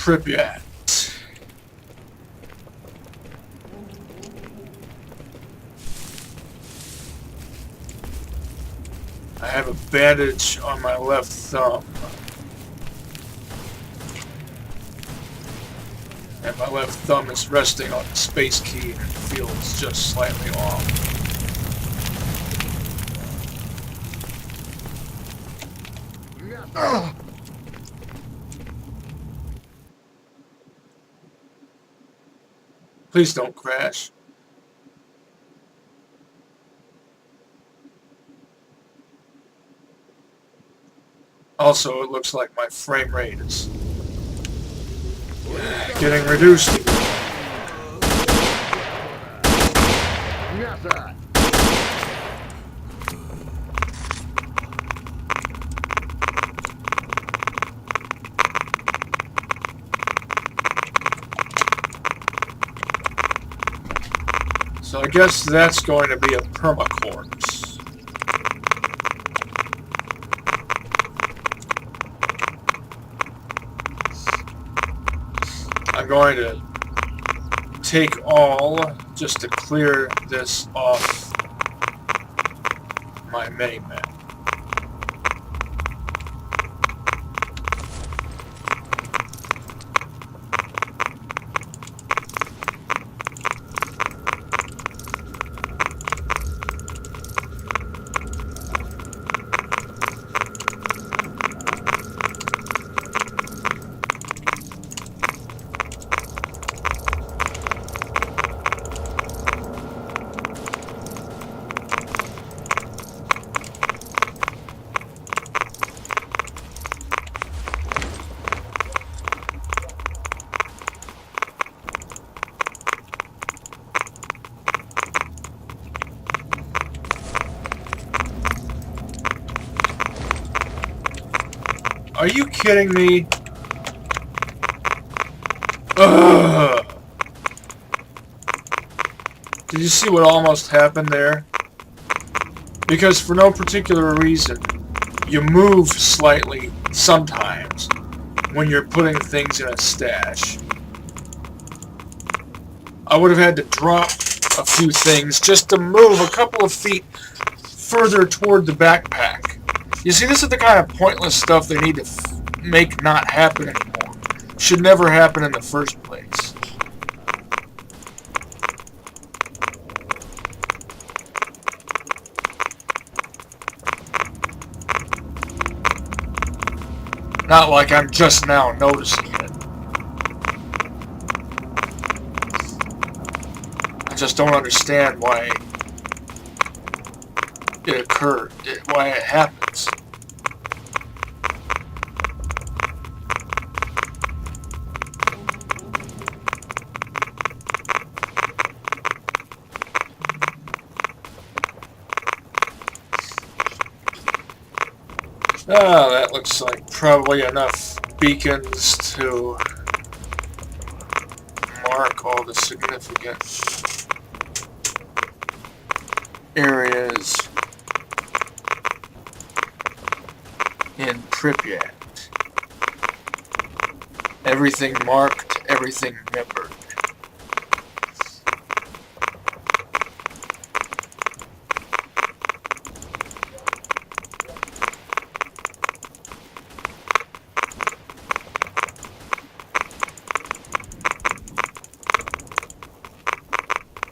Pripyat. I have a bandage on my left thumb. And my left thumb is resting on the space key and it feels just slightly off. Ugh. Please don't crash. Also, it looks like my frame rate is getting reduced. So I guess that's going to be a permacorpse. I'm going to take all just to clear this off my mini-map. Are you kidding me? Ugh. Did you see what almost happened there? Because for no particular reason, you move slightly sometimes when you're putting things in a stash. I would have had to drop a few things just to move a couple of feet further toward the backpack. You see, this is the kind of pointless stuff they need to make not happen anymore. Should never happen in the first place. Not like I'm just now noticing it. I just don't understand why it occurred, why it happens. Oh, that looks like probably enough beacons to mark all the significant areas in Pripyat. Everything marked, everything remembered.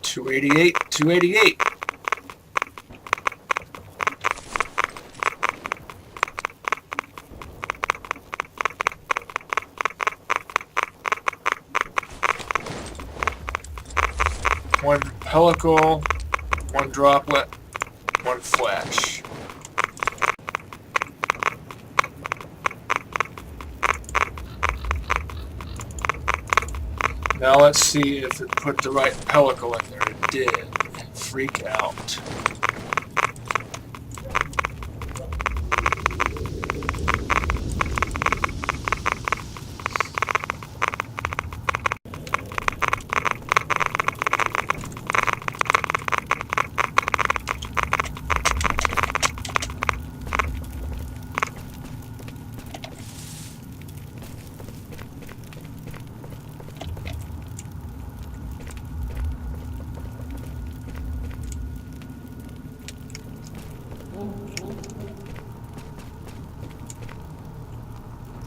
$288. One pellicle, one droplet, one flash. Now let's see if it put the right pellicle in there. It did. Freak out.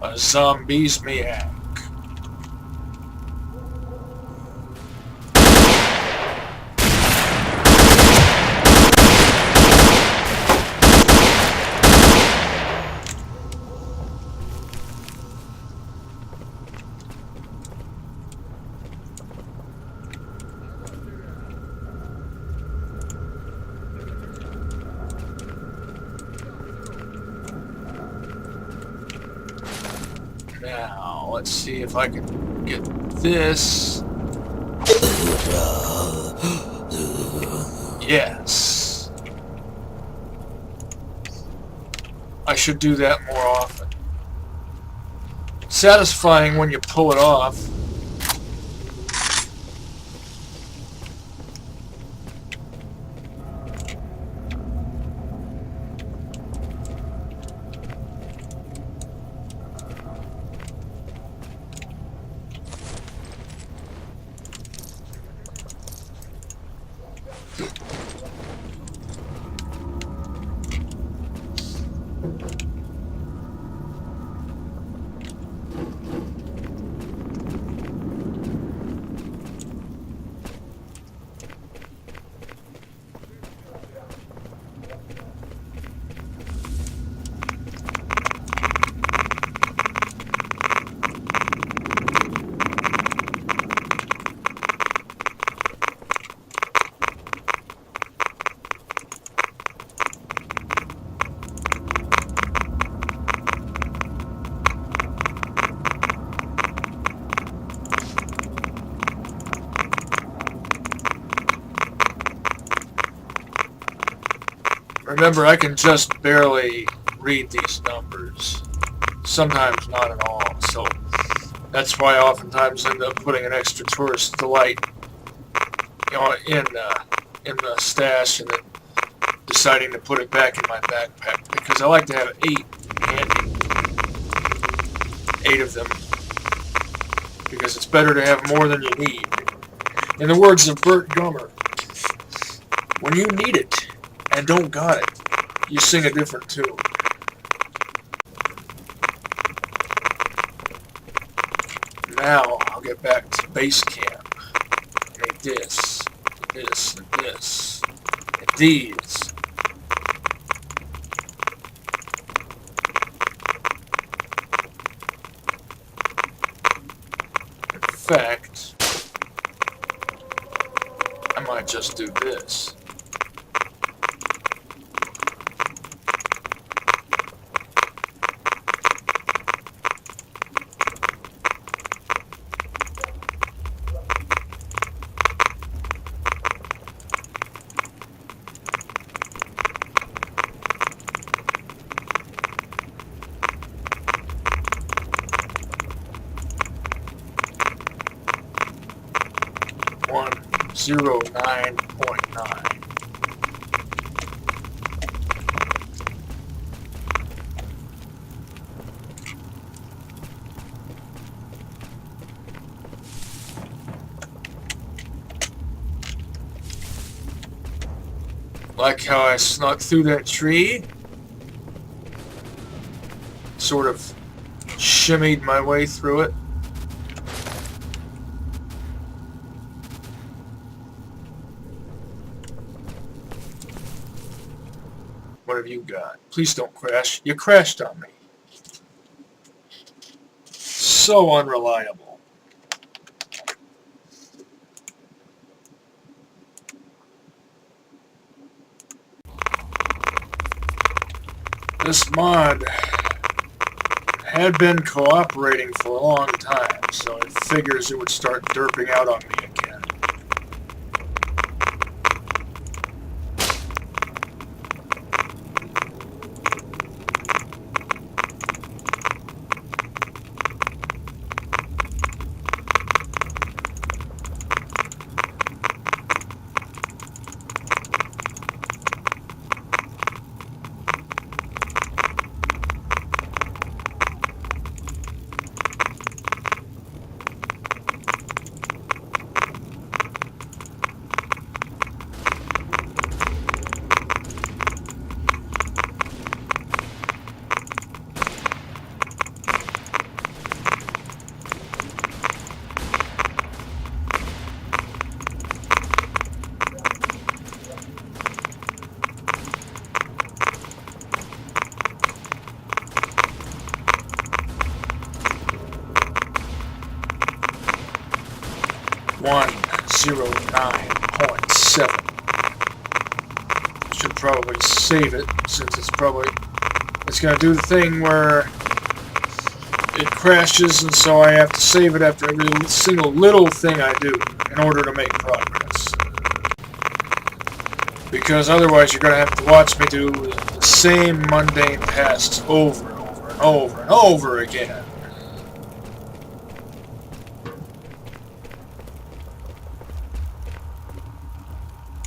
A zombies maniac. Now, let's see if I can get this. Yes. I should do that more often. Satisfying when you pull it off. Remember, I can just barely read these numbers. Sometimes not at all. So that's why I oftentimes end up putting an extra tourist delight, in the stash, and then deciding to put it back in my backpack because I like to have 8 handy. 8 of them, because it's better to have more than you need. In the words of Bert Gummer, when you need it and don't got it, you sing a different tune. Now I'll get back to base camp. Make this, this, and this, and these. In fact, I might just do this. One 09.9. Like how I snuck through that tree? Sort of shimmied my way through it. What have you got? Please don't crash. You crashed on me. So unreliable. This mod had been cooperating for a long time, so it figures it would start derping out on me again. 109.7. Should probably save it, since it's going to do the thing where it crashes, and so I have to save it after every single little thing I do in order to make progress. Because otherwise you're going to have to watch me do the same mundane tasks over and over and over and over again.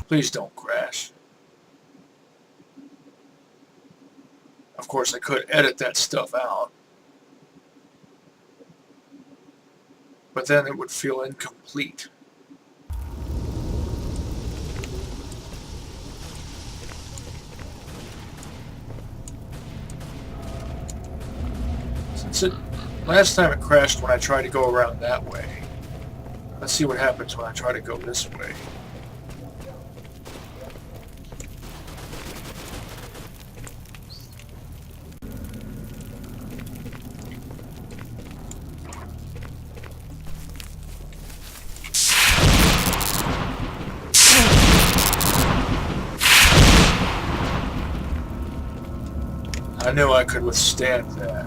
Please don't crash. Of course, I could edit that stuff out. But then it would feel incomplete. Last time it crashed when I tried to go around that way. Let's see what happens when I try to go this way. I knew I could withstand that.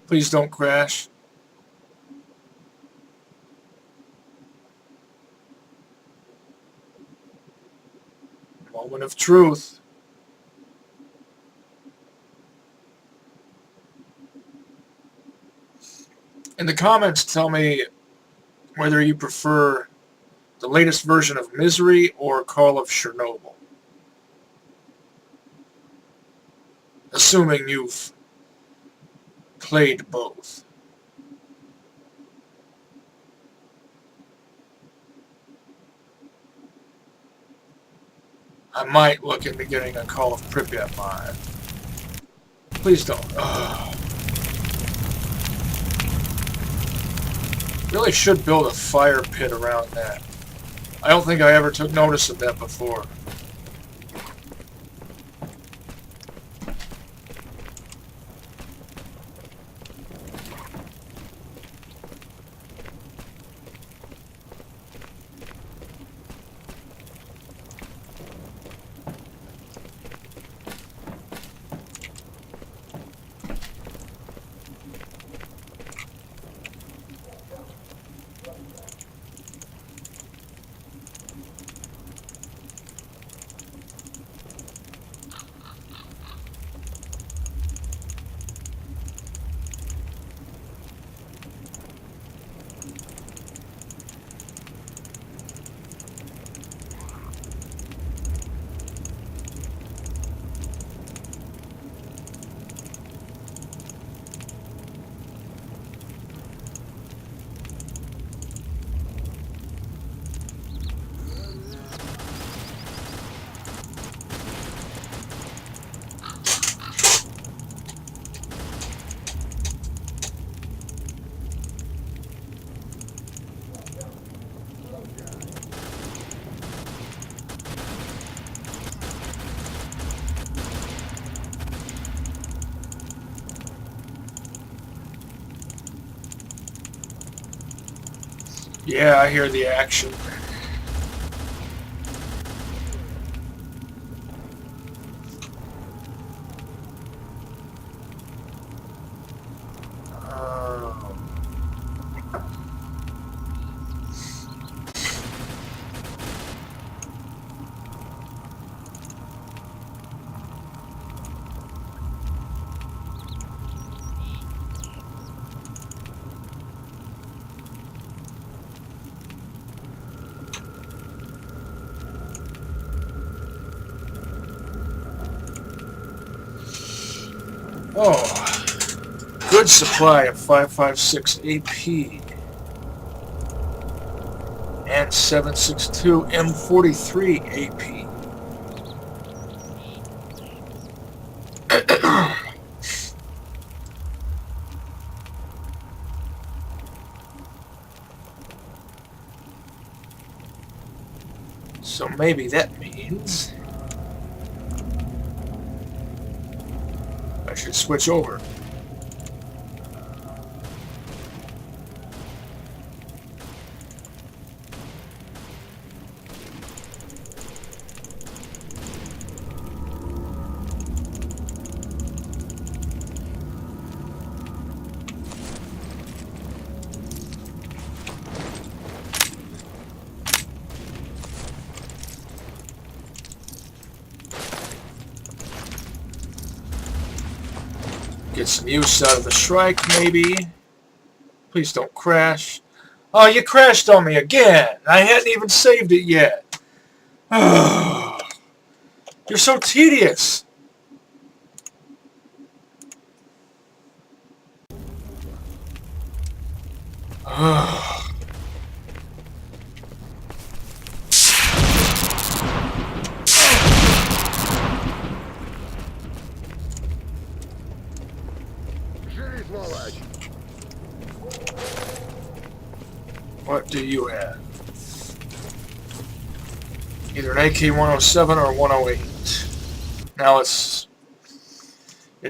Please don't crash. Moment of truth. In the comments, tell me whether you prefer the latest version of Misery or Call of Chernobyl. Assuming you've played both. I might look into getting a Call of Pripyat mod. Please don't. Ugh. Really should build a fire pit around that. I don't think I ever took notice of that before. Yeah, I hear the action. Oh, good supply of 556 AP and 762 M43 AP. So maybe that means I should switch over. Get some use out of the Shrike, maybe. Please don't crash. Oh, you crashed on me again. I hadn't even saved it yet. You're so tedious. What do you have? Either an AK-107 or 108. Now it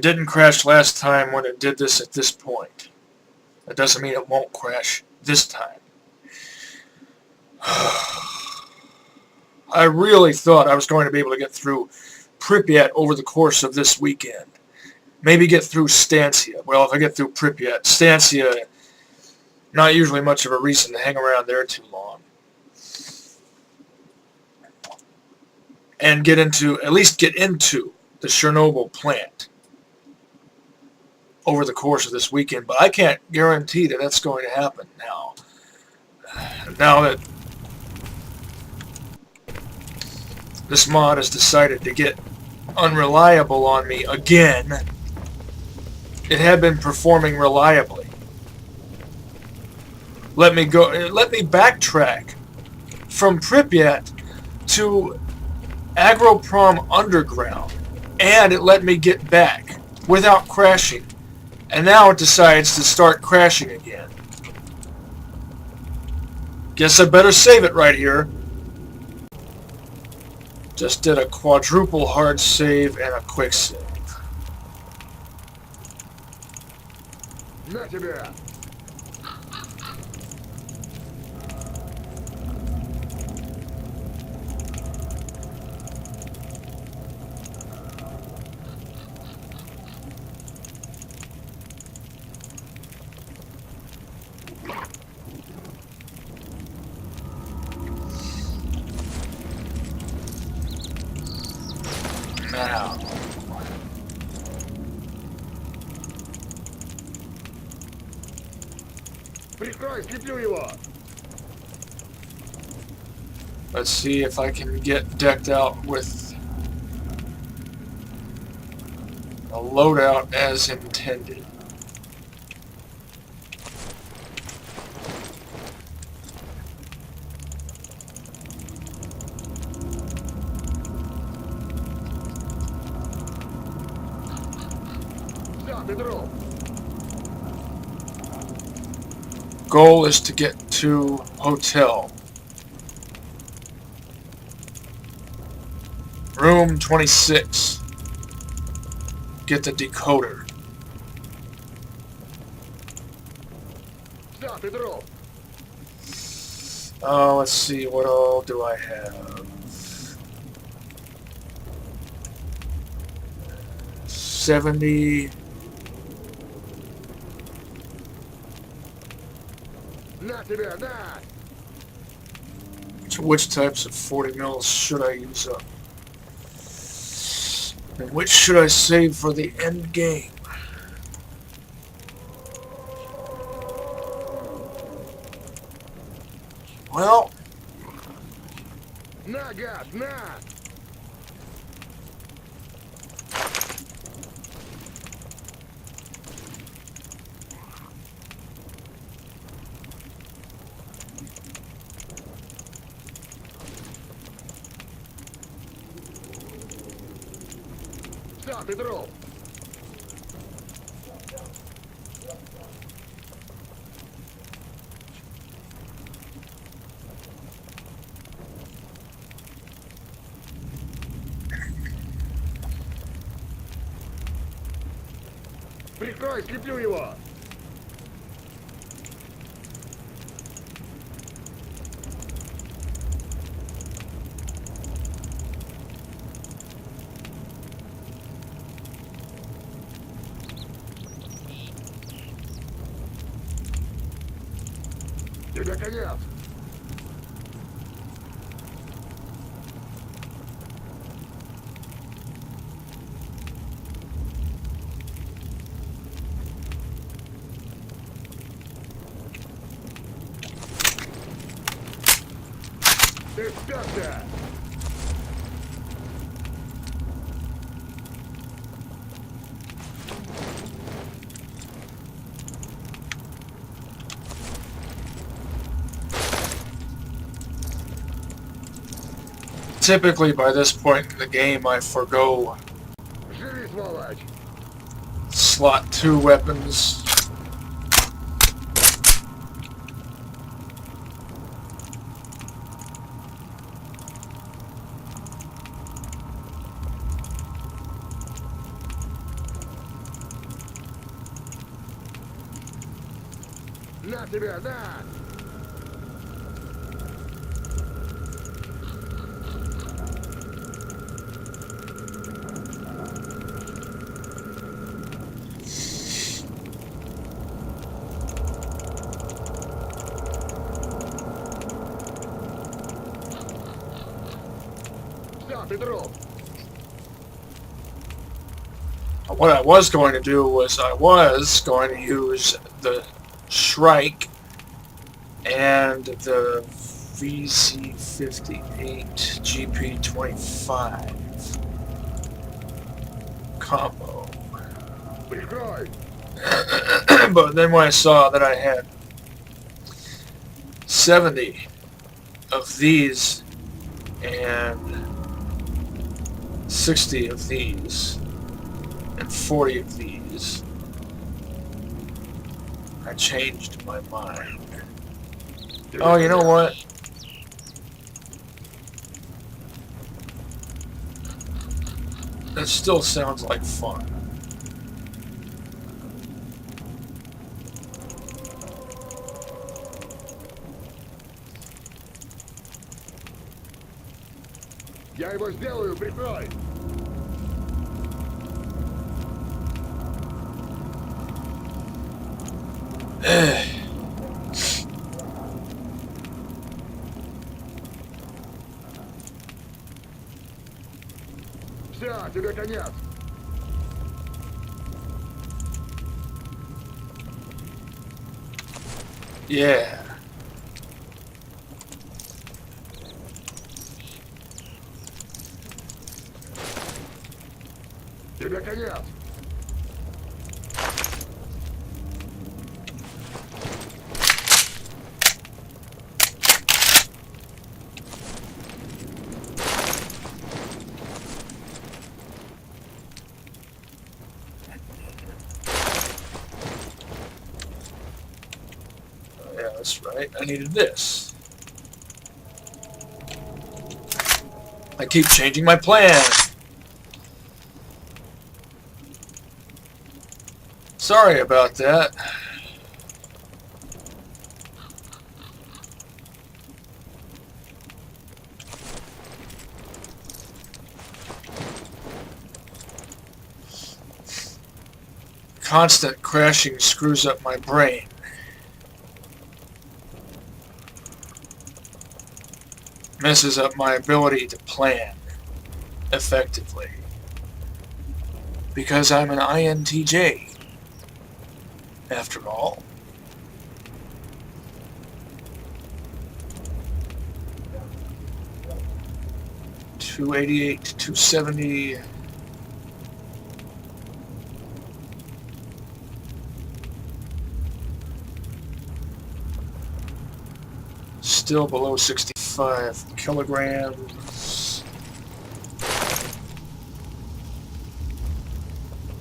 didn't crash last time when it did this at this point. That doesn't mean it won't crash this time. I really thought I was going to be able to get through Pripyat over the course of this weekend. Maybe get through Stancia. Well, if I get through Pripyat, Stancia, not usually much of a reason to hang around there too long. And at least get into the Chernobyl plant over the course of this weekend. But I can't guarantee that that's going to happen now. Now that this mod has decided to get unreliable on me again. It had been performing reliably. Let me backtrack from Pripyat to Agroprom Underground, and it let me get back without crashing. And now it decides to start crashing again. Guess I better save it right here. Just did a quadruple hard save and a quick save. На тебя! Now. Прикрой, слеплю его! Let's see if I can get decked out with a loadout as intended. Да, Петров! Goal is to get to hotel. Room 26. Get the decoder. Да, Петров! Let's see, what all do I have? 70. На тебя, на! Which types of 40 mils should I use up? And which should I save for the end game? Well, На, гад, на! Да, Петров! Прикрой, слеплю его! Тебе конец! Представься! Typically, by this point in the game, I forgo Живи, сволочь! slot 2 weapons. На тебя, на! Все, Петров! What I was going to do was I was going to use the Shrike and the VZ58 GP25 combo. Прикрой! But then when I saw that I had 70 of these and 60 of these and 40 of these, I changed my mind. Oh, you know what? That still sounds like fun. Я его сделаю, прикрой! Все, тебе конец! Yeah. Тебе конец! Yeah, that's right. I needed this. I keep changing my plan. Sorry about that. Constant crashing screws up my brain. Messes up my ability to plan effectively. Because I'm an INTJ. After all. $288, $270. Still below 65 kilograms.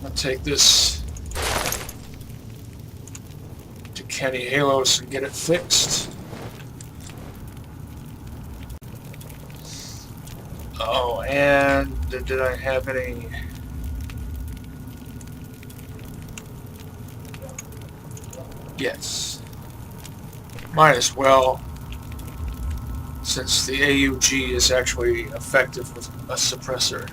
I'll take this to Kenny Halos and get it fixed. Oh, and did I have any... Yes. Might as well, since the AUG is actually effective with a suppressor.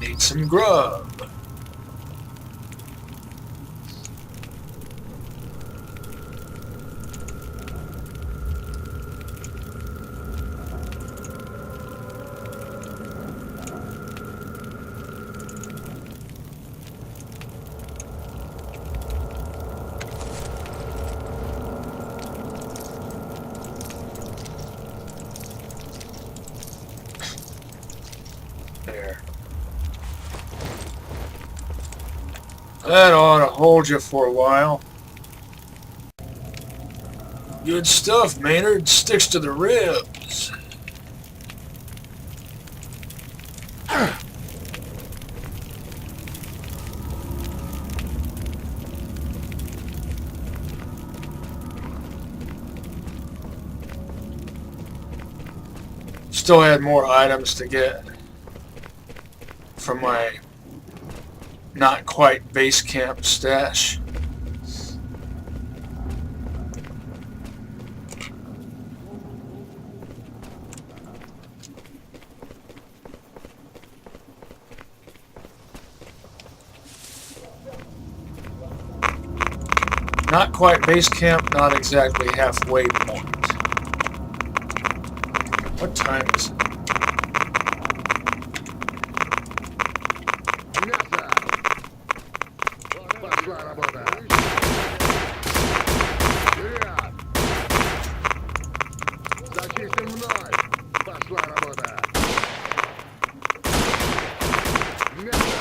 Need some grub. That ought to hold you for a while. Good stuff, Maynard. Sticks to the ribs. Still had more items to get from my not quite base camp stash. Not quite base camp, not exactly halfway point. What time is it? Мясо! Пошла работа! Вперед! Зачистим мной! Пошла работа! Мясо!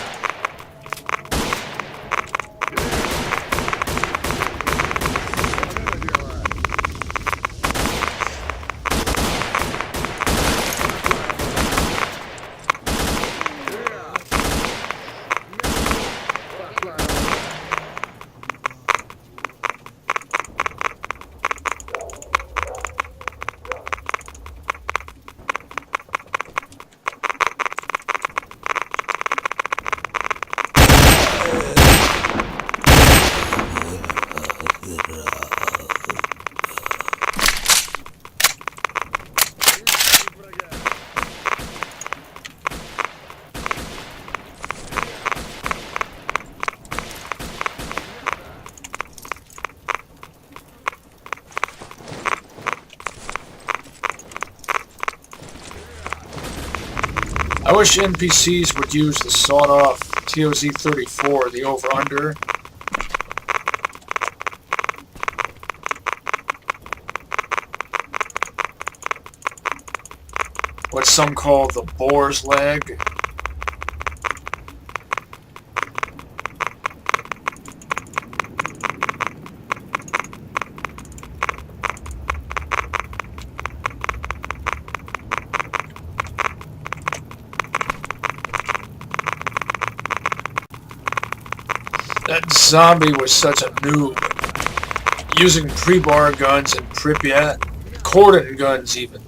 I wish NPCs would use the sawed-off TOZ-34, the over-under. What some call the boar's leg. That zombie was such a noob. Using pre-bar guns in Pripyat. Cordon guns even.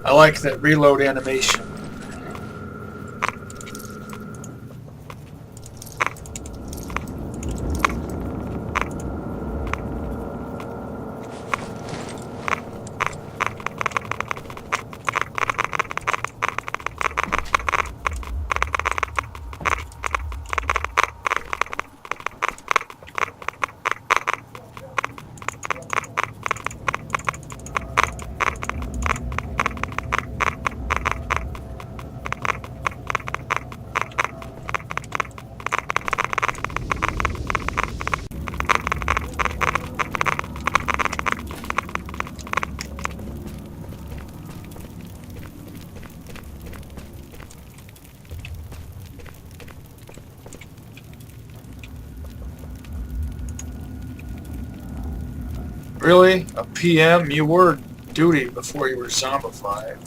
I like that reload animation. Really? A PM? You were duty before you were zombified.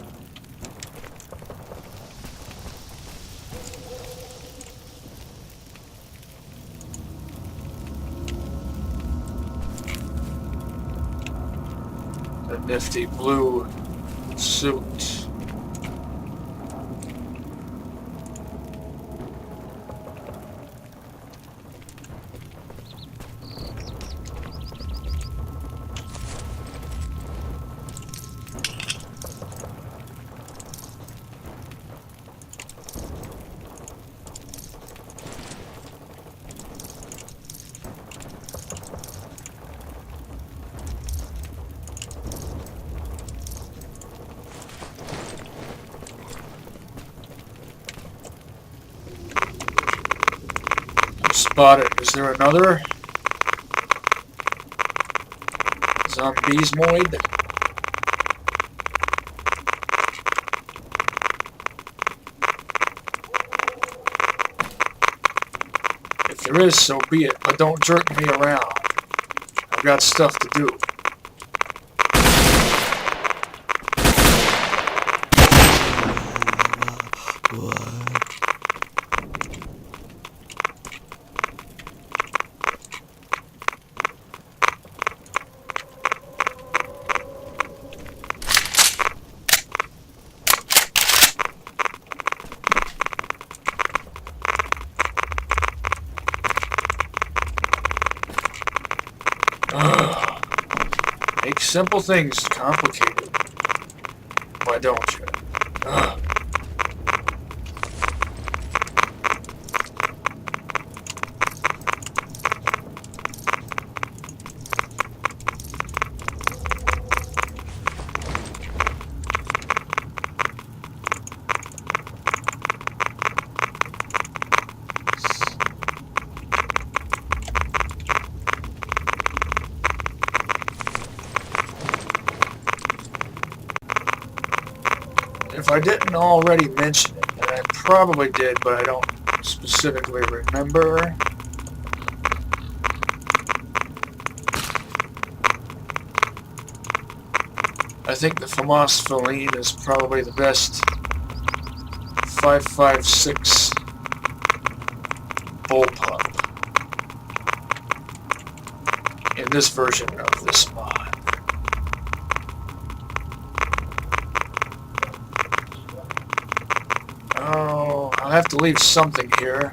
The nifty blue suit. Spotted. Is there another Zombiemoid? If there is, so be it, but don't jerk me around. I've got stuff to do. Make simple things complicated. Why don't you? Ugh. If I didn't already mention it, and I probably did, but I don't specifically remember. I think the Feline is probably the best 5.56 bullpup in this version of this mod. Oh, I'll have to leave something here.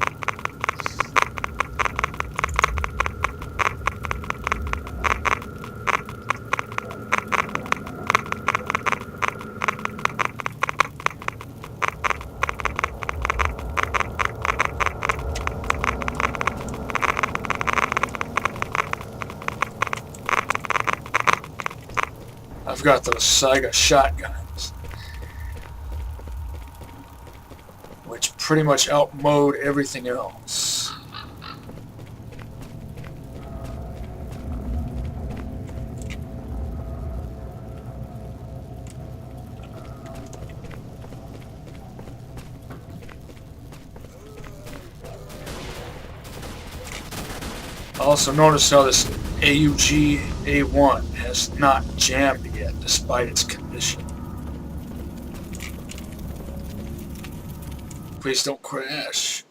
I've got those Saiga shotguns, which pretty much outmode everything else. Also notice how this AUG A1 has not jammed yet despite its condition. Please don't crash.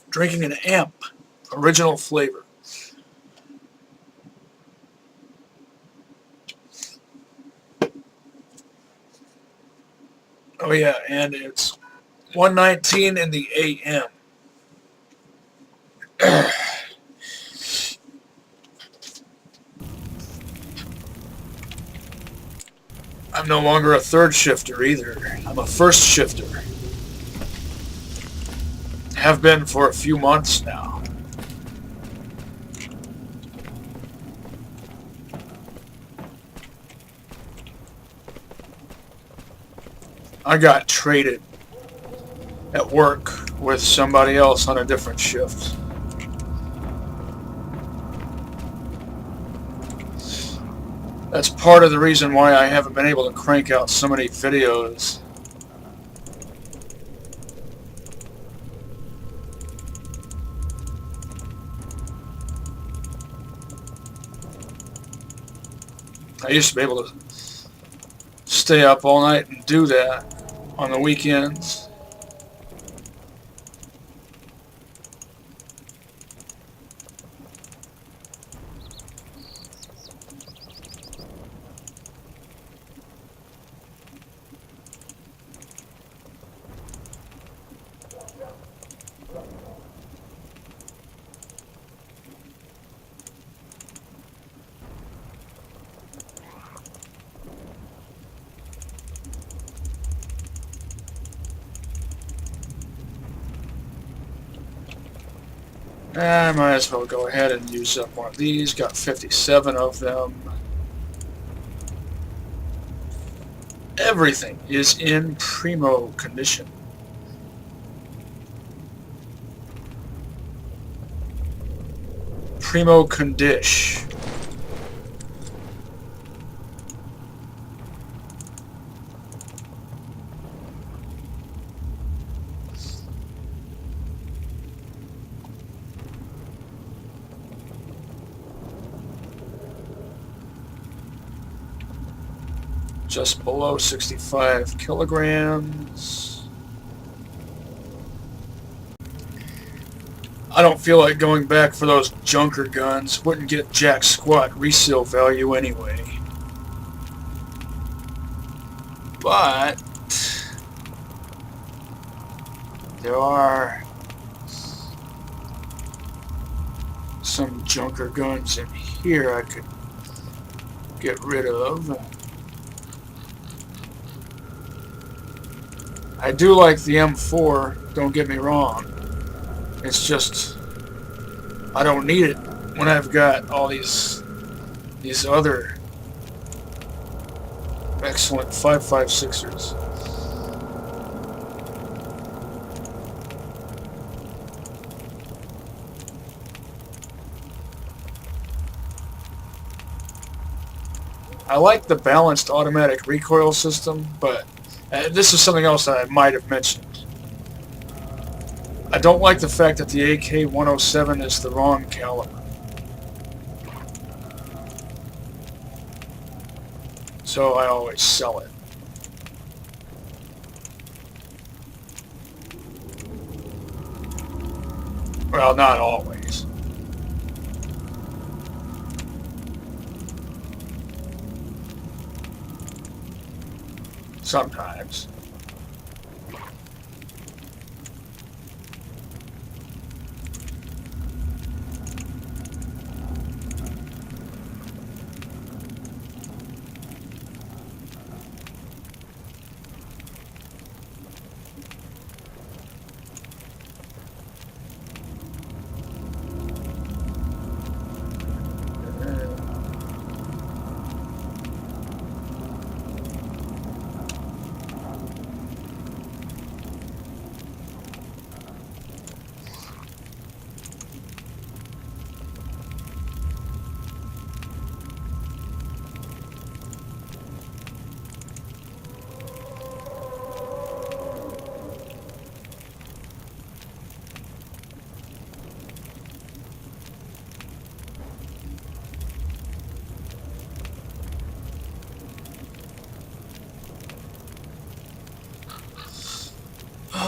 Drinking an amp, original flavor. Oh yeah, and it's 1:19 in the AM. I'm no longer a third shifter either. I'm a first shifter. Have been for a few months now. I got traded at work with somebody else on a different shift. That's part of the reason why I haven't been able to crank out so many videos. I used to be able to stay up all night and do that on the weekends. I might as well go ahead and use up one of these. Got 57 of them. Everything is in primo condition. Primo condish. Just below 65 kilograms. I don't feel like going back for those junker guns. Wouldn't get jack squat resale value anyway. But there are some junker guns in here I could get rid of. I do like the M4, don't get me wrong. It's just, I don't need it when I've got all these other excellent 5.56ers. I like the balanced automatic recoil system, but this is something else that I might have mentioned. I don't like the fact that the AK-107 is the wrong caliber. So I always sell it. Well, not always. Sometimes.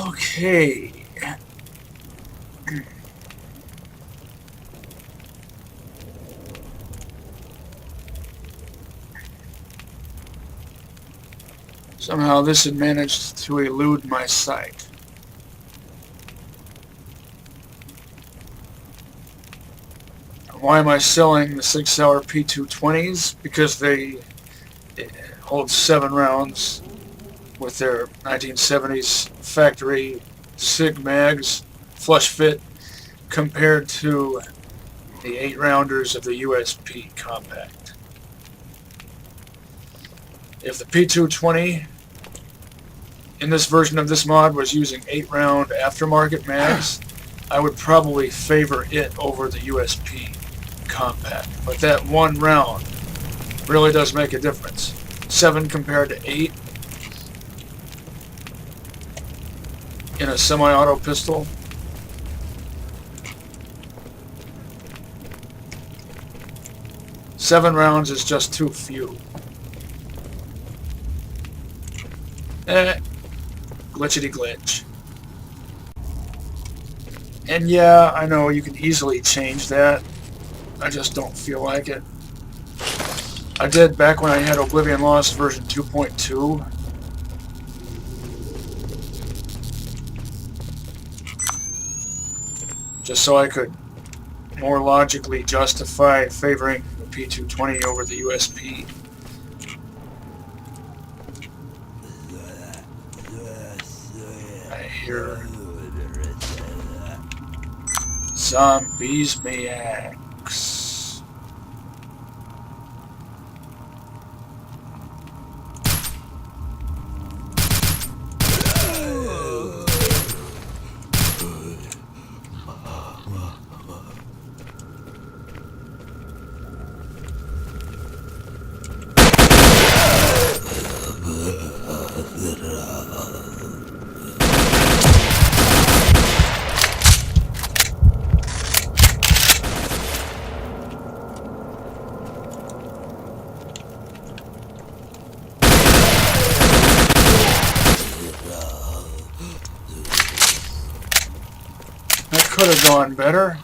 Okay. Somehow this had managed to elude my sight. Why am I selling the 6-hour P220s? Because they hold 7 rounds with their 1970s factory SIG mags, flush fit, compared to the 8-rounders of the USP compact. If the P220 in this version of this mod was using 8-round aftermarket mags, I would probably favor it over the USP compact. But that 1 round really does make a difference. 7 compared to 8 in a semi-auto pistol. Seven rounds is just too few. Glitchity glitch. And yeah, I know you can easily change that. I just don't feel like it. I did back when I had Oblivion Lost version 2.2. Just so I could more logically justify favoring the P220 over the USP. I hear Zombies Mayaks. That could have gone better.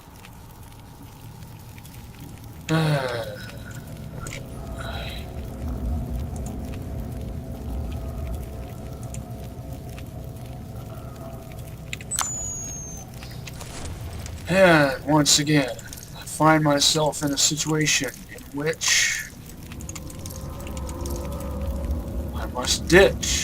And once again, I find myself in a situation in which I must ditch.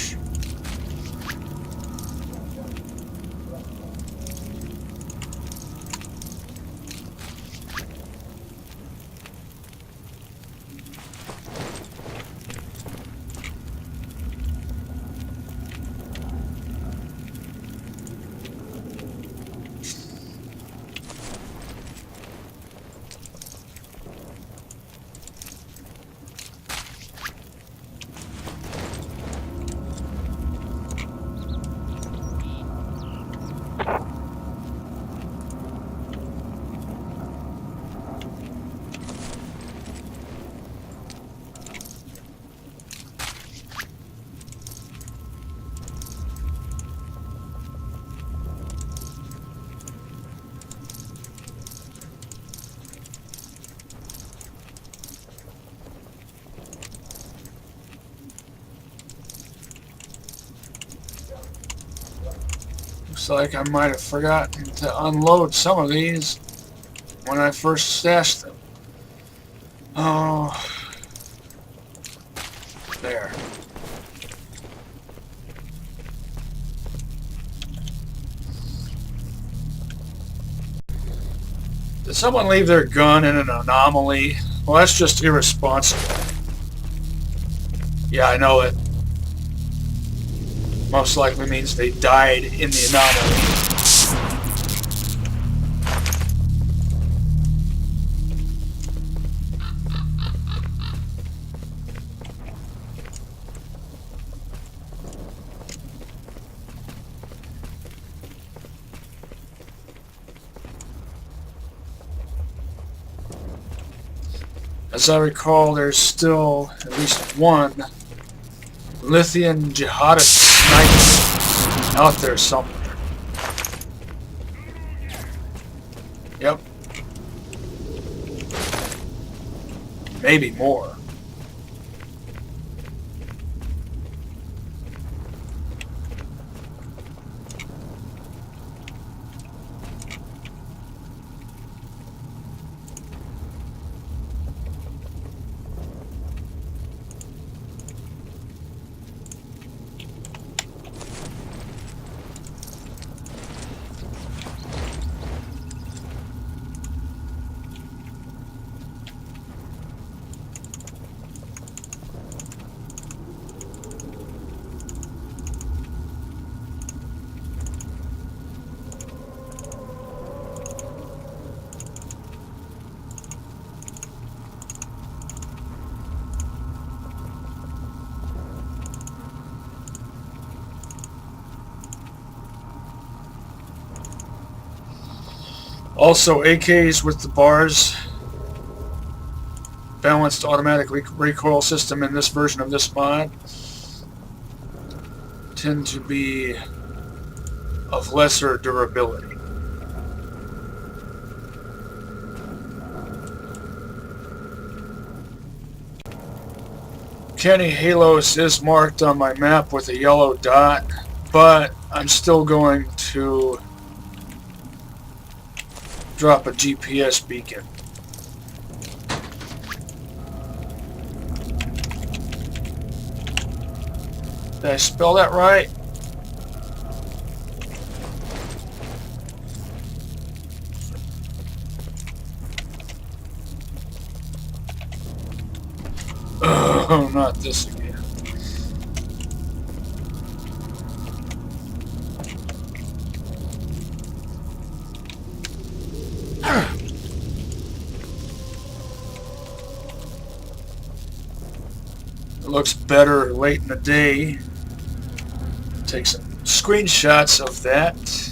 Looks like I might have forgotten to unload some of these when I first stashed them. Oh, there. Did someone leave their gun in an anomaly? Well, that's just irresponsible. Yeah, I know it. Most likely means they died in the anomaly. As I recall, there's still at least one Lithian jihadist sniper out there somewhere. Yep. Maybe more. Also, AKs with the bars, balanced automatic recoil system in this version of this mod, tend to be of lesser durability. Kenny Halos is marked on my map with a yellow dot, but I'm still going to drop a GPS beacon. Did I spell that right? Oh, not this again. It looks better late in the day. Take some screenshots of that.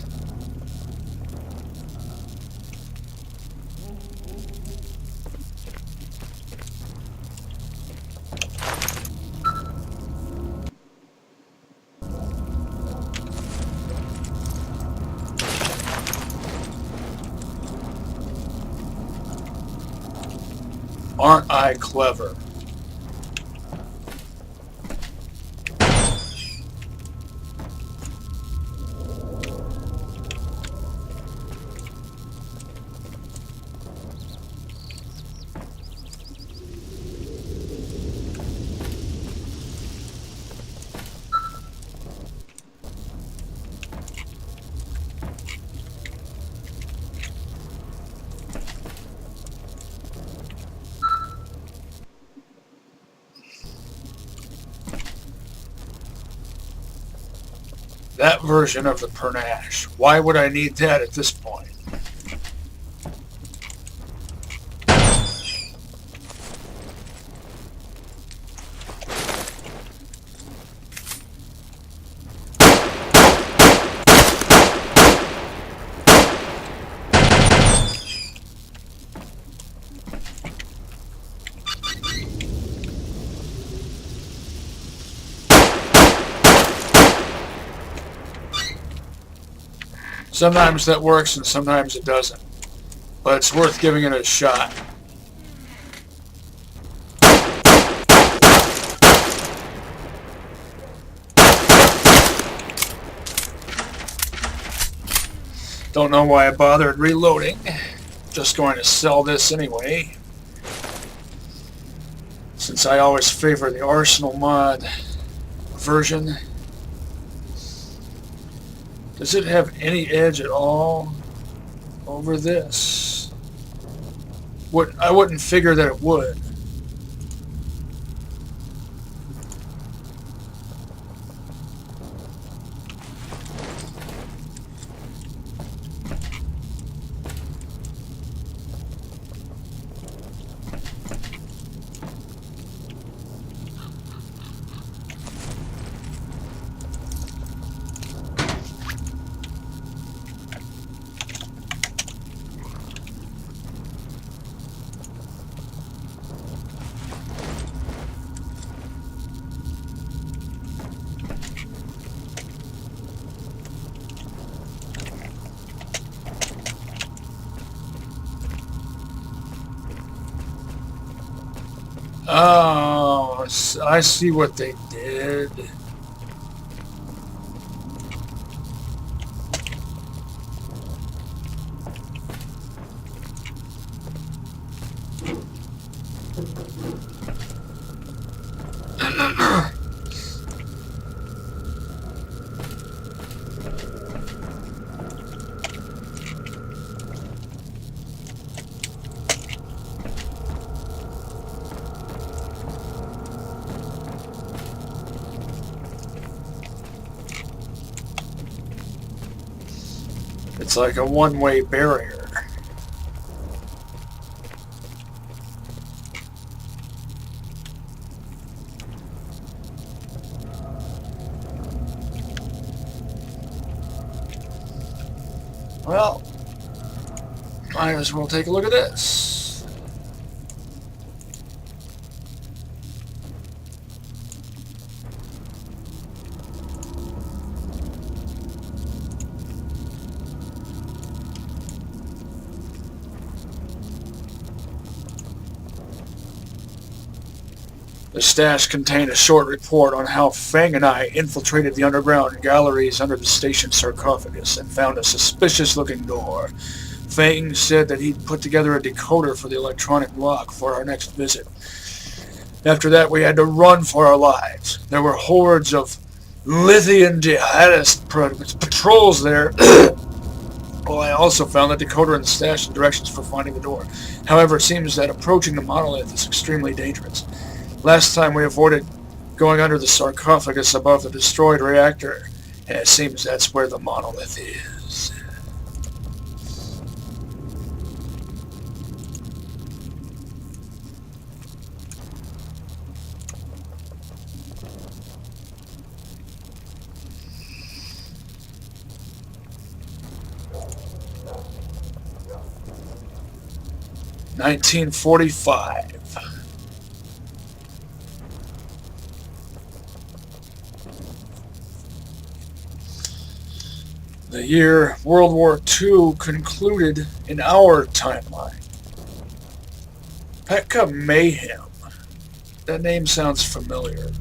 Aren't I clever? That version of the Pernash. Why would I need that at this point? Sometimes that works and sometimes it doesn't. But it's worth giving it a shot. Don't know why I bothered reloading. Just going to sell this anyway. Since I always favor the Arsenal mod version. Does it have any edge at all over this? I wouldn't figure that it would. Oh, I see what they did. It's like a one-way barrier. Well, might as well take a look at this. The stash contained a short report on how Fang and I infiltrated the underground galleries under the station sarcophagus and found a suspicious-looking door. Fang said that he'd put together a decoder for the electronic lock for our next visit. After that, we had to run for our lives. There were hordes of Lithian jihadist patrols there. Well, I also found the decoder in the stash and directions for finding the door. However, it seems that approaching the monolith is extremely dangerous. Last time we avoided going under the sarcophagus above the destroyed reactor, and it seems that's where the monolith is. (1945). The year World War II concluded in our timeline. Pekka Mayhem. That name sounds familiar.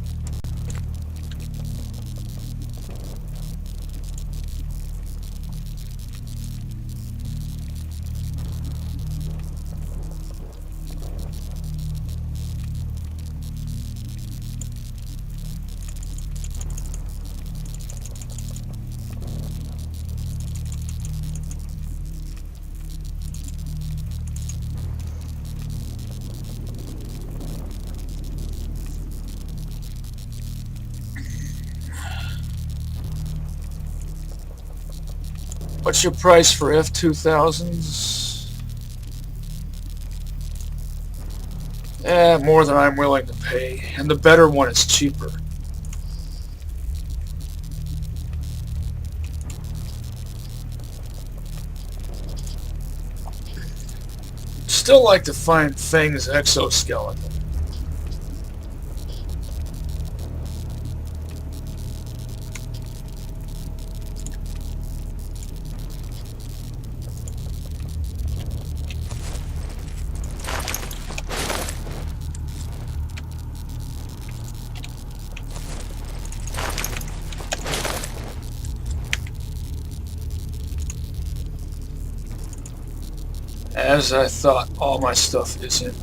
What's your price for F2000s? More than I'm willing to pay, and the better one is cheaper. Still like to find Feng's exoskeleton. As I thought, all my stuff is in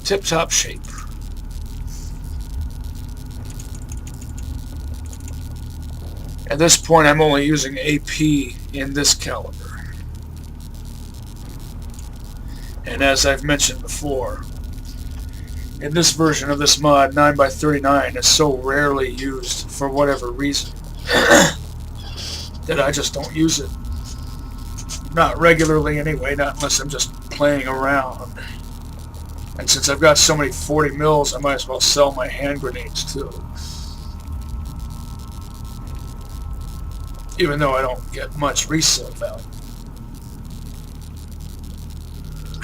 tip-top shape. At this point, I'm only using AP in this caliber. And as I've mentioned before, in this version of this mod, 9x39 is so rarely used for whatever reason that I just don't use it. Not regularly anyway, not unless I'm just playing around. And since I've got so many 40 mils, I might as well sell my hand grenades too. Even though I don't get much resale value.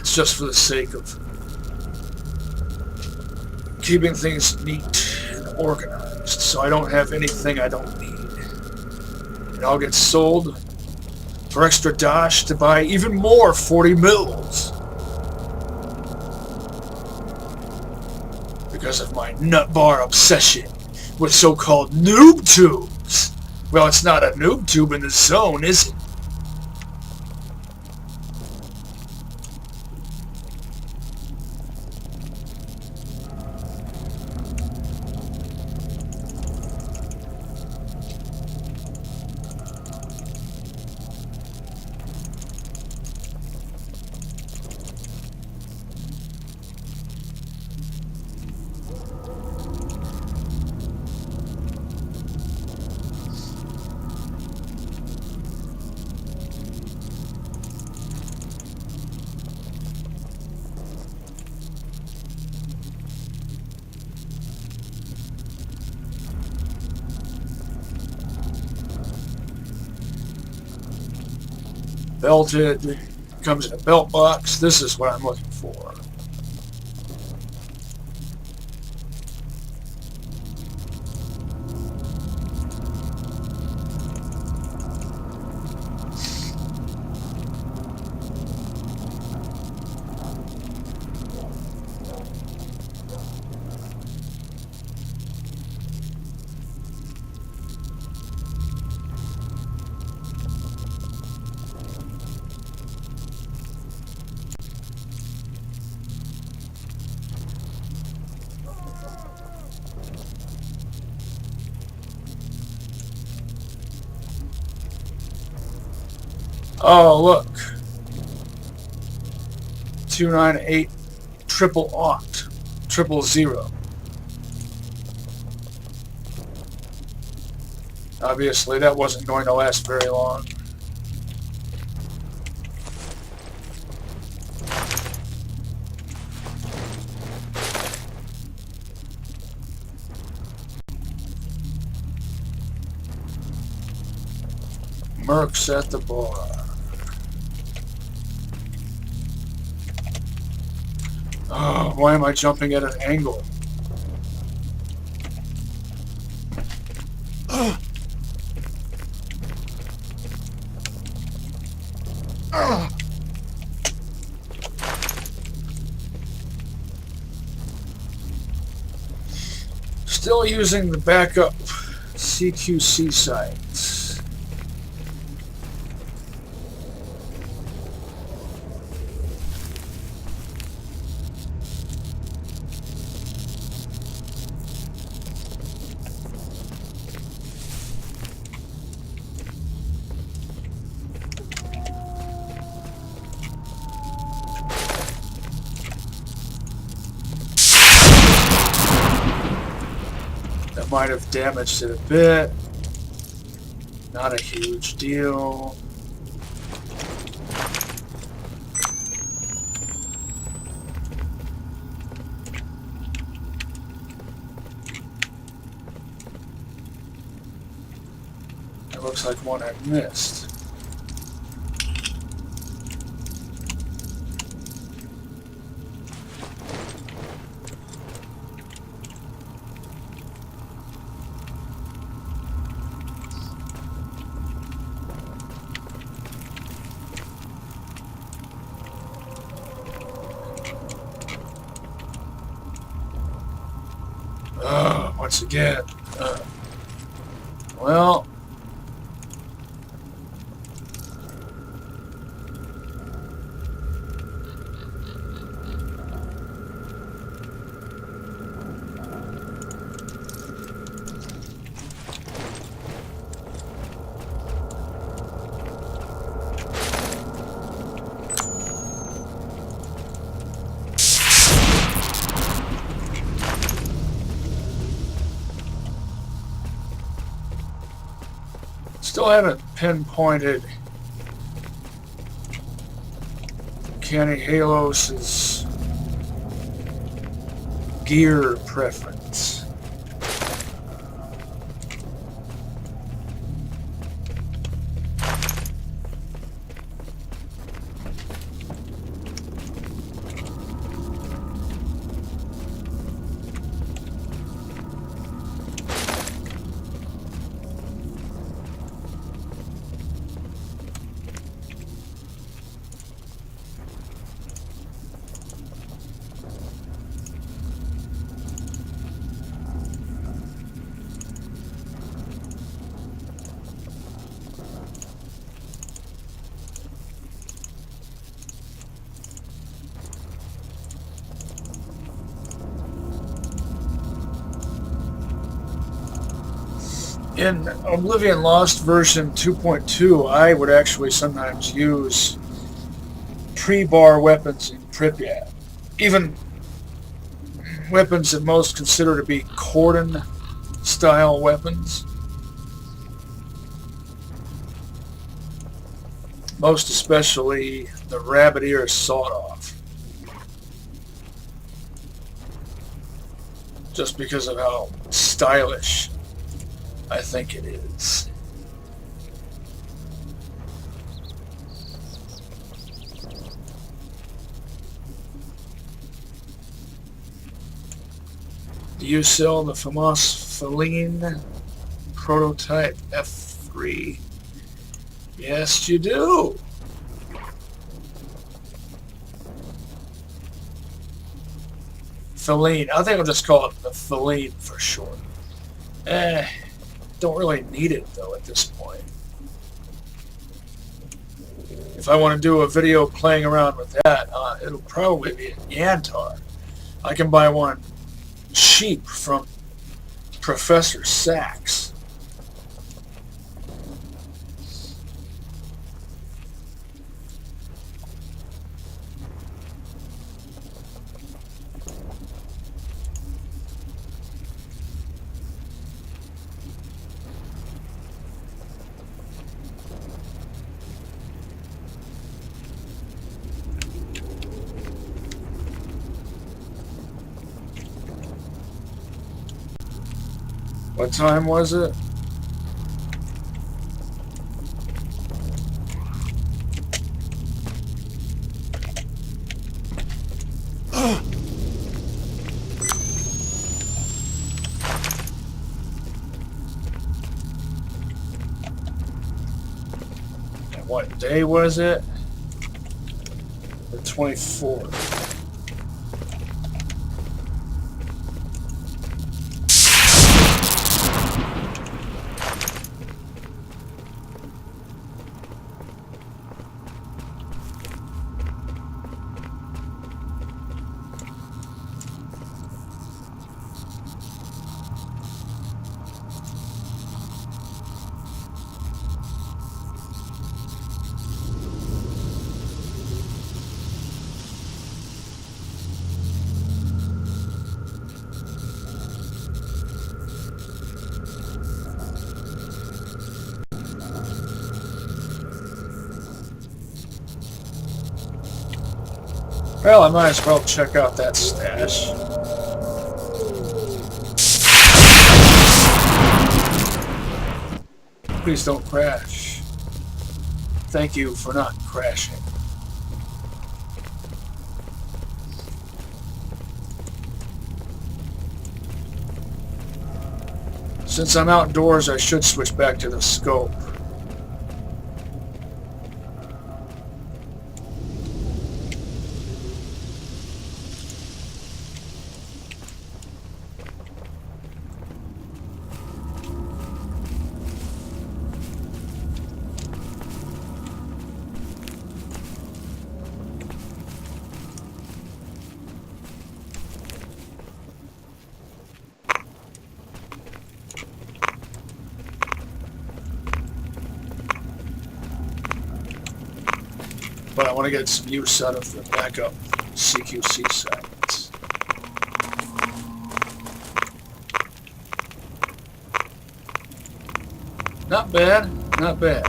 It's just for the sake of keeping things neat and organized, so I don't have anything I don't need. It all gets sold for extra dosh to buy even more 40 mils. Because of my nut bar obsession with so-called noob tubes. Well, it's not a noob tube in the zone, is it? Belted, comes in a belt box. This is what I'm looking for. Oh, look. 298 triple aught, 000. Obviously, that wasn't going to last very long. Mercs at the bar. Oh, why am I jumping at an angle? Still using the backup CQC sites. Might have damaged it a bit. Not a huge deal. It looks like one I missed. Once again. Well. Still haven't pinpointed Kenny Halos's gear preference. In Oblivion Lost version 2.2, I would actually sometimes use pre-bar weapons in Pripyat. Even weapons that most consider to be Cordon style weapons. Most especially the rabbit ear sawed-off. Just because of how stylish I think it is. Do you sell the famous Feline prototype F3? Yes, you do. Feline. I think I'll just call it the Feline for short. Don't really need it though at this point. If I want to do a video playing around with that, it'll probably be a Yantar. I can buy one cheap from Professor Sachs. What time was it? And what day was it? The 24th. Well, I might as well check out that stash. Please don't crash. Thank you for not crashing. Since I'm outdoors, I should switch back to the scope. But I want to get some use out of the backup CQC sites. Not bad, not bad.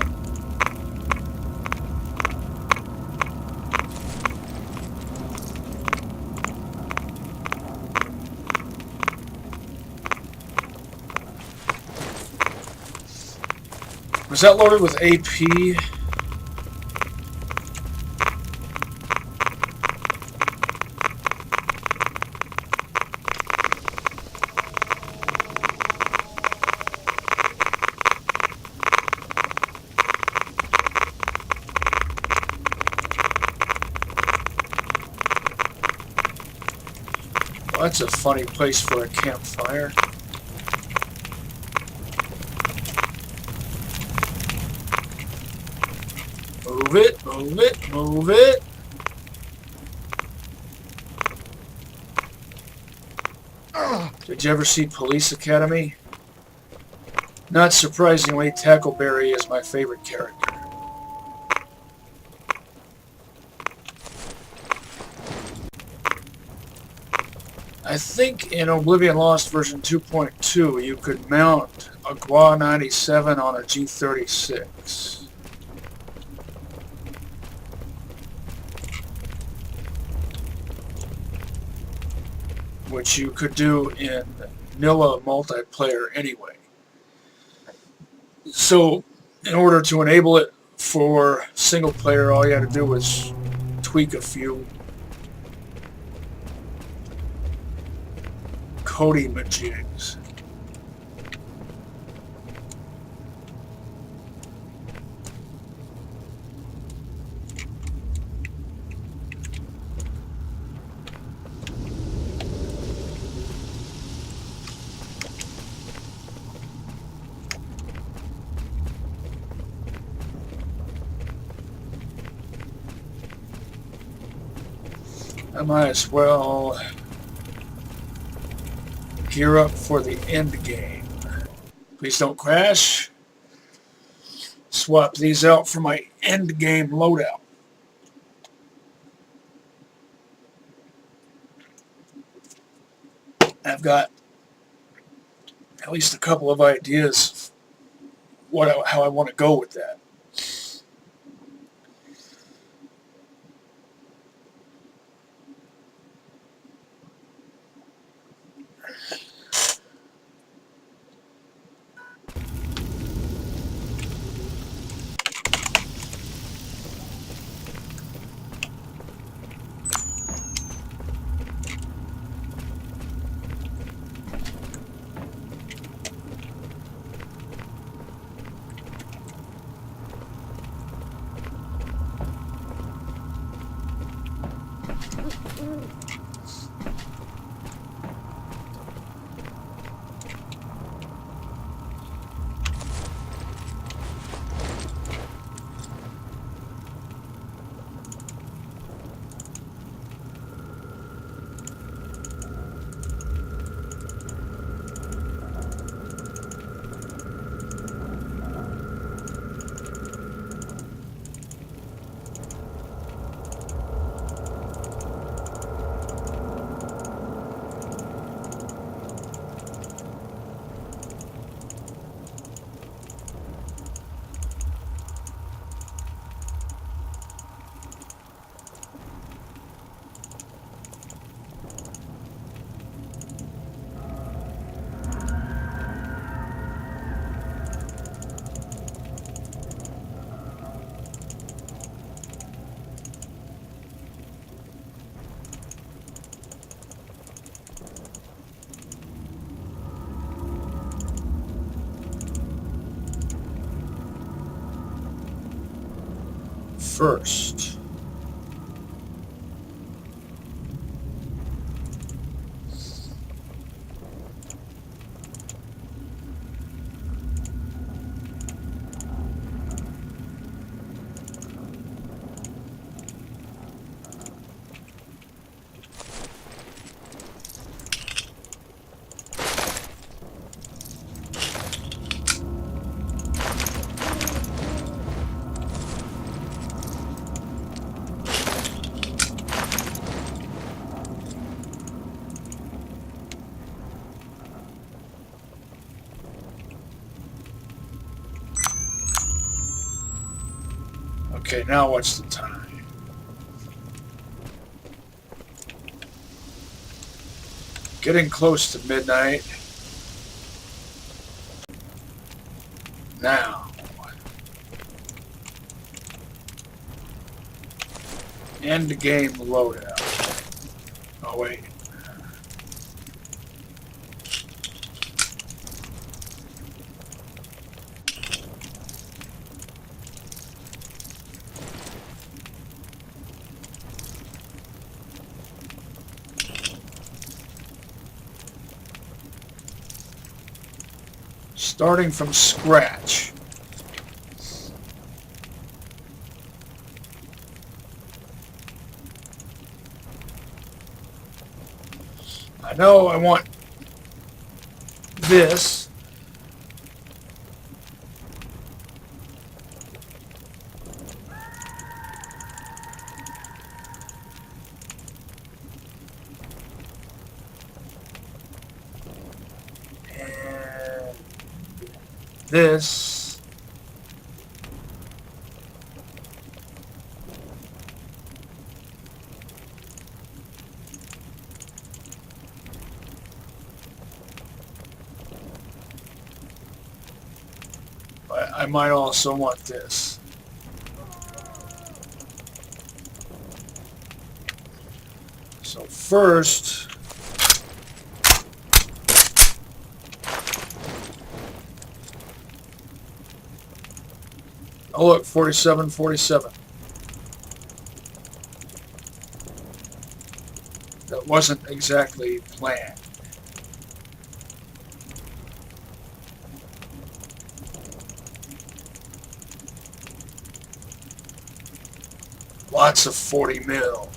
Was that loaded with AP? Well, that's a funny place for a campfire. Move it, move it, move it. Did you ever see Police Academy? Not surprisingly, Tackleberry is my favorite character. I think in Oblivion Lost version 2.2 you could mount a GWA 97 on a G36. Which you could do in Nilla multiplayer anyway. So, in order to enable it for single player, all you had to do was tweak a few coding majigs. I might as well gear up for the end game. Please don't crash. Swap these out for my end game loadout. I've got at least a couple of ideas how I want to go with that. First, okay, now what's the time? Getting close to midnight. Now. End game loadout. Oh, wait. Starting from scratch. I know I want this. And this. I might also want this. So first, oh look, 4747. That wasn't exactly planned. Lots of 40 mil.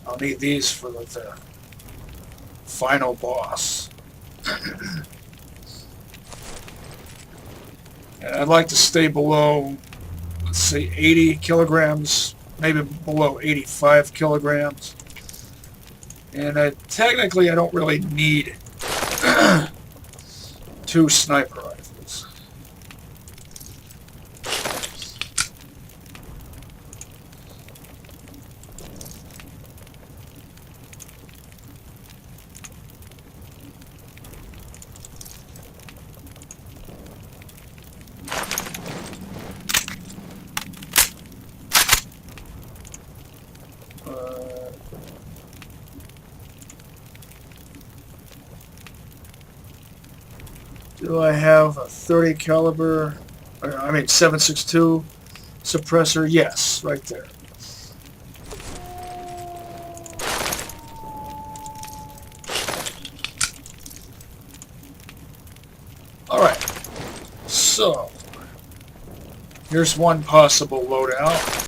I'll need these for the final boss. And I'd like to stay below, let's say, 80 kilograms, maybe below 85 kilograms. And technically, I don't really need 2 sniper rifles. Do I have a 30 caliber? I mean 7.62 suppressor, yes, right there. Alright, so here's one possible loadout.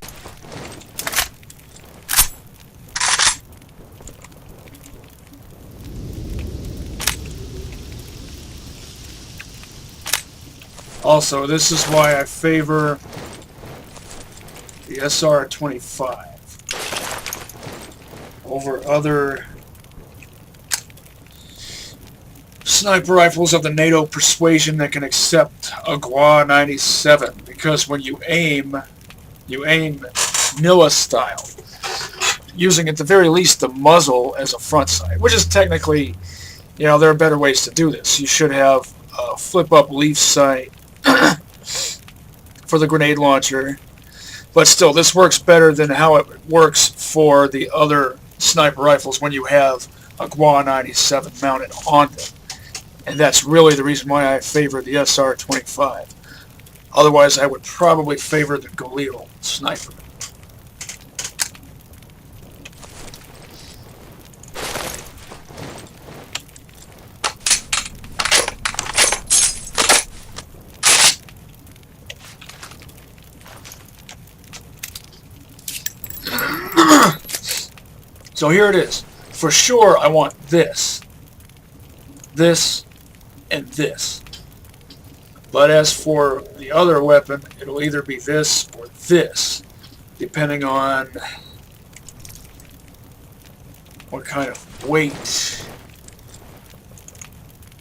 Also, this is why I favor the SR-25 over other sniper rifles of the NATO persuasion that can accept a GWA 97, because when you aim NILA style, using at the very least the muzzle as a front sight, which is technically, you know, there are better ways to do this. You should have a flip-up leaf sight for the grenade launcher, but still, this works better than how it works for the other sniper rifles when you have a GWA 97 mounted on them. And that's really the reason why I favor the SR-25. Otherwise, I would probably favor the Galil sniper. So here it is. For sure, I want this, and this. But as for the other weapon, it'll either be this or this, depending on what kind of weight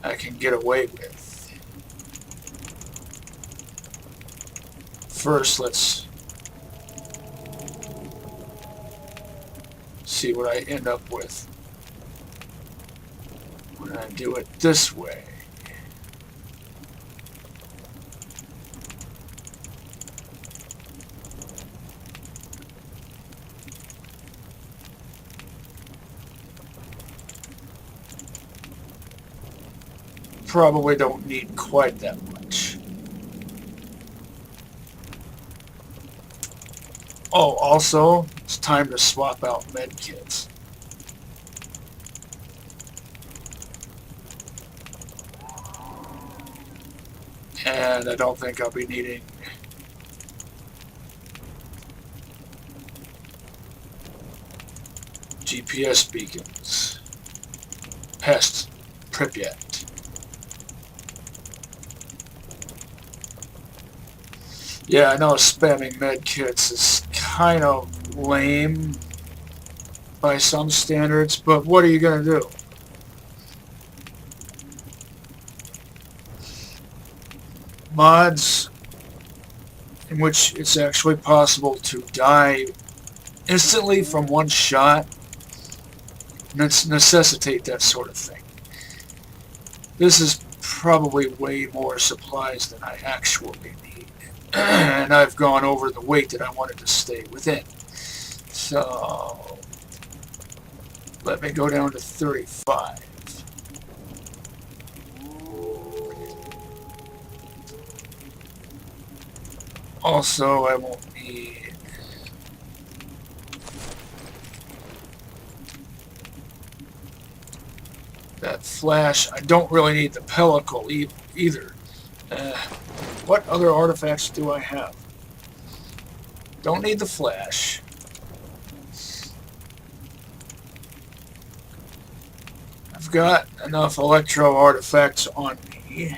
I can get away with. First, let's see what I end up with when I do it this way. Probably don't need quite that much. Oh, also, it's time to swap out med kits. And I don't think I'll be needing GPS beacons past Pripyat. Yeah, I know spamming med kits is kind of lame by some standards, but what are you going to do? Mods in which it's actually possible to die instantly from one shot necessitate that sort of thing. This is probably way more supplies than I actually need. And I've gone over the weight that I wanted to stay within. So let me go down to 35. Also, I won't need that flash. I don't really need the pellicle either. What other artifacts do I have? Don't need the flash. I've got enough electro artifacts on me.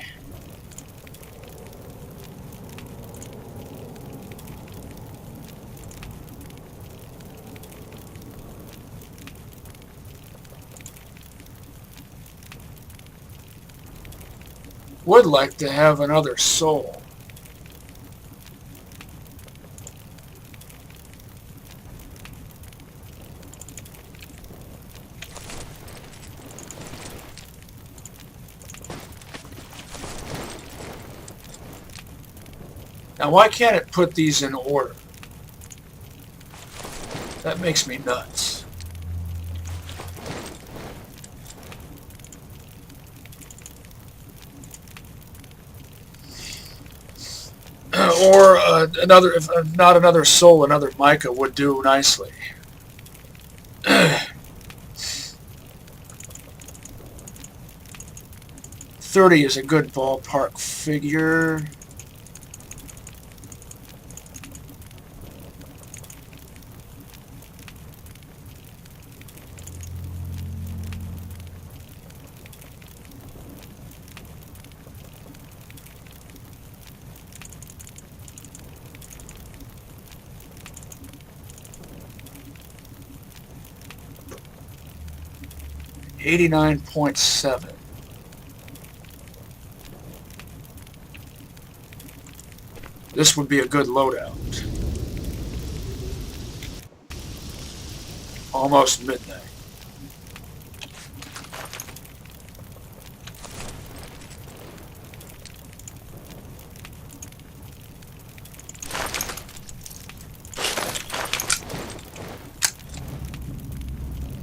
Would like to have another soul. Now, why can't it put these in order? That makes me nuts. Or another, if not another soul, another mica would do nicely. 30 is a good ballpark figure. $89.7. This would be a good loadout. Almost midnight.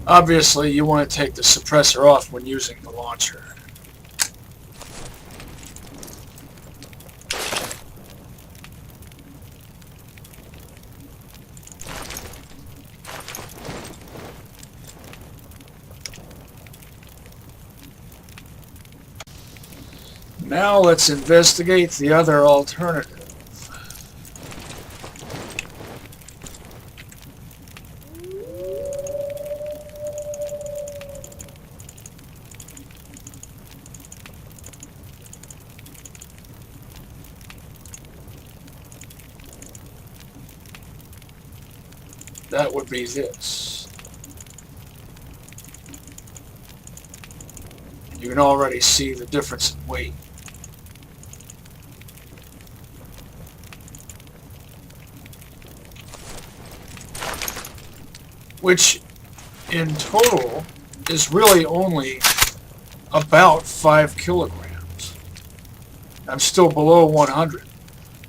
Obviously, you want to take the suppressor off when using the launcher. Now let's investigate the other alternative. That would be this. You can already see the difference in weight. Which in total is really only about 5 kilograms. I'm still below 100,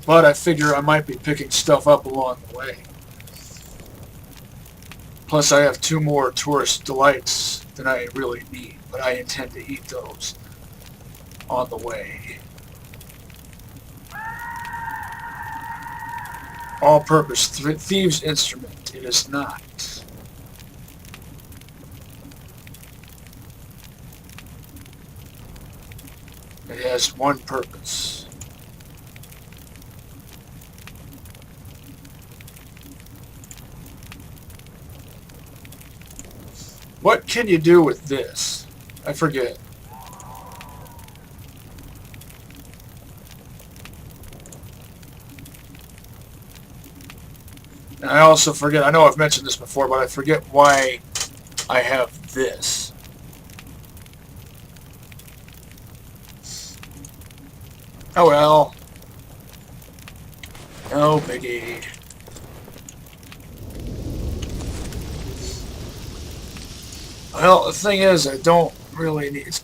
but I figure I might be picking stuff up along the way. Plus I have 2 more tourist delights than I really need, but I intend to eat those on the way. All-purpose thieves' instrument. It is not. It has one purpose. What can you do with this? I forget. And I also forget, I know I've mentioned this before, but I forget why I have this. Oh well. No biggie. Well, the thing is, I don't really need...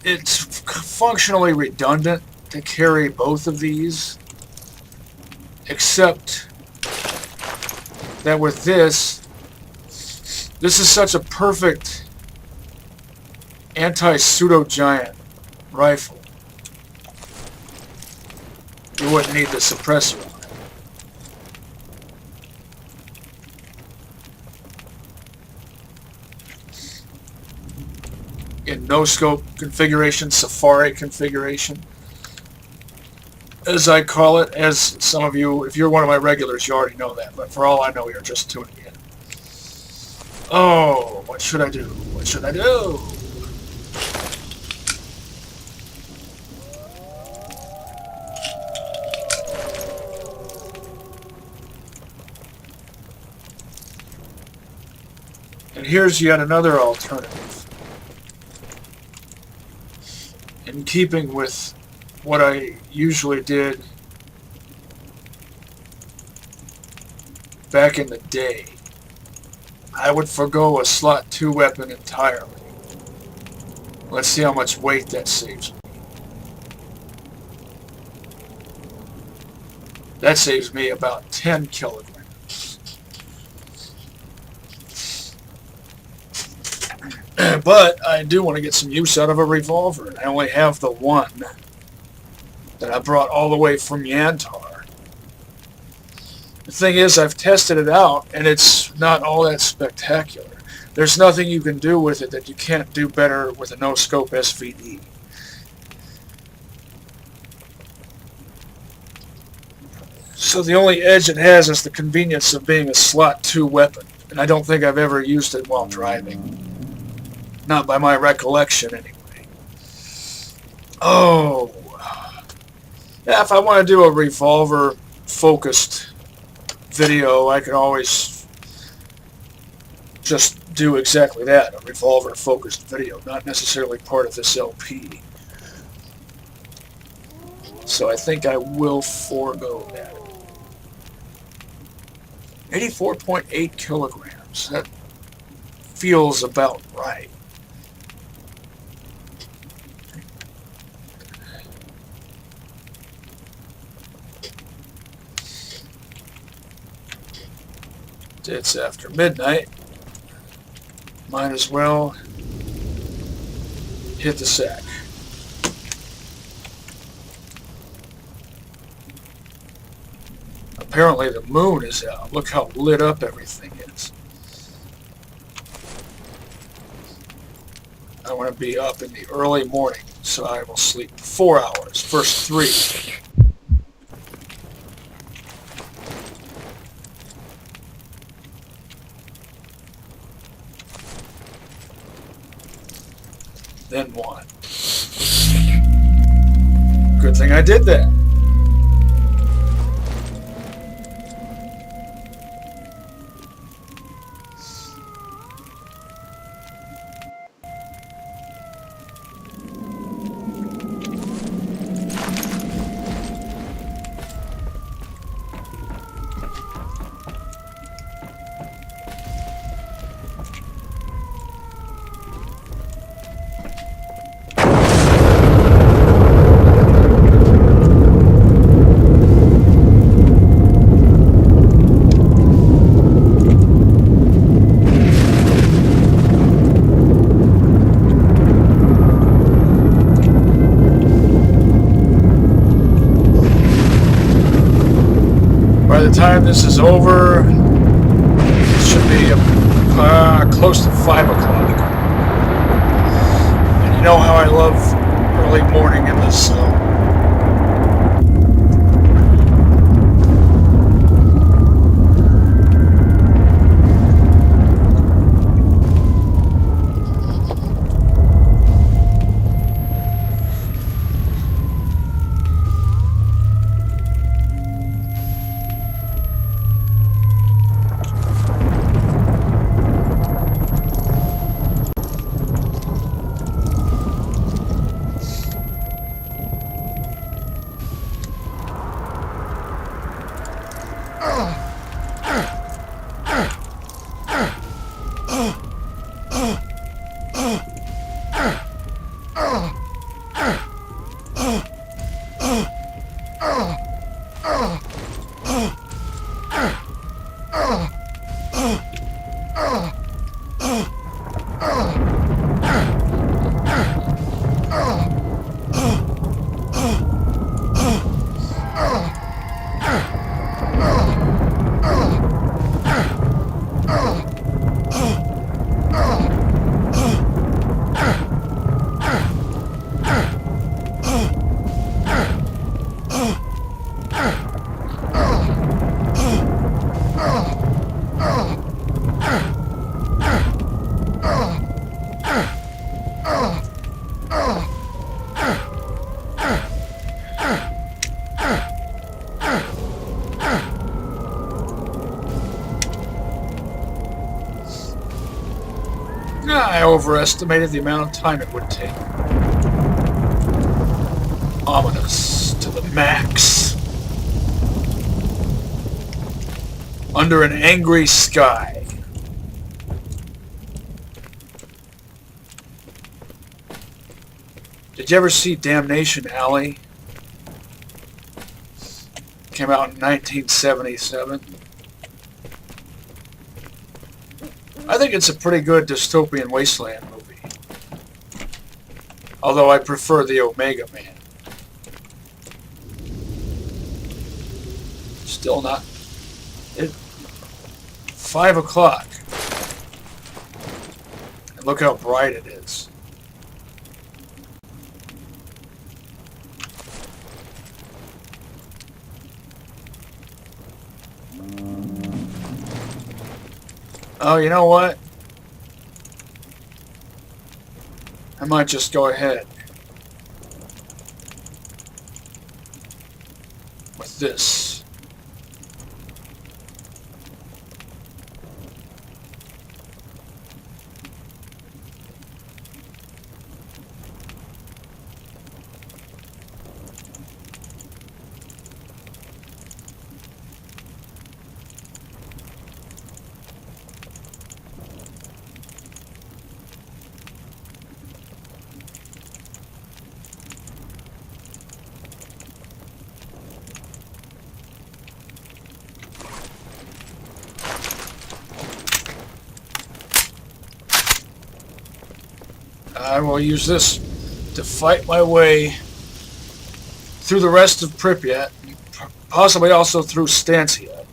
It's functionally redundant to carry both of these. Except that with this is such a perfect anti-pseudo-giant rifle. You wouldn't need the suppressor on it. In no-scope configuration, safari configuration, as I call it, as some of you, if you're one of my regulars, you already know that, but for all I know, you're just tuning in. Oh, what should I do? What should I do? And here's yet another alternative. In keeping with what I usually did back in the day, I would forgo a slot 2 weapon entirely. Let's see how much weight that saves me. That saves me about 10 kilograms. But I do want to get some use out of a revolver, and I only have the one that I brought all the way from Yantar. The thing is, I've tested it out, and it's not all that spectacular. There's nothing you can do with it that you can't do better with a no-scope SVD. So the only edge it has is the convenience of being a slot 2 weapon, and I don't think I've ever used it while driving. Not by my recollection, anyway. Oh. Yeah, if I want to do a revolver-focused video, I can always just do exactly that, a revolver-focused video, not necessarily part of this LP. So I think I will forego that. 84.8 kilograms. That feels about right. It's after midnight. Might as well hit the sack. Apparently the moon is out. Look how lit up everything is. I want to be up in the early morning, so I will sleep 4 hours. First 3. Then 1. Good thing I did that. By the time this is over, it should be close to 5 o'clock. And you know how I love early morning in this zone. I overestimated the amount of time it would take. Ominous to the max. Under an angry sky. Did you ever see Damnation Alley? Came out in 1977. I think it's a pretty good dystopian wasteland movie. Although I prefer the Omega Man. Still not. 5 o'clock. And look how bright it is. Oh, you know what? I might just go ahead with this. I will use this to fight my way through the rest of Pripyat, possibly also through Stancia,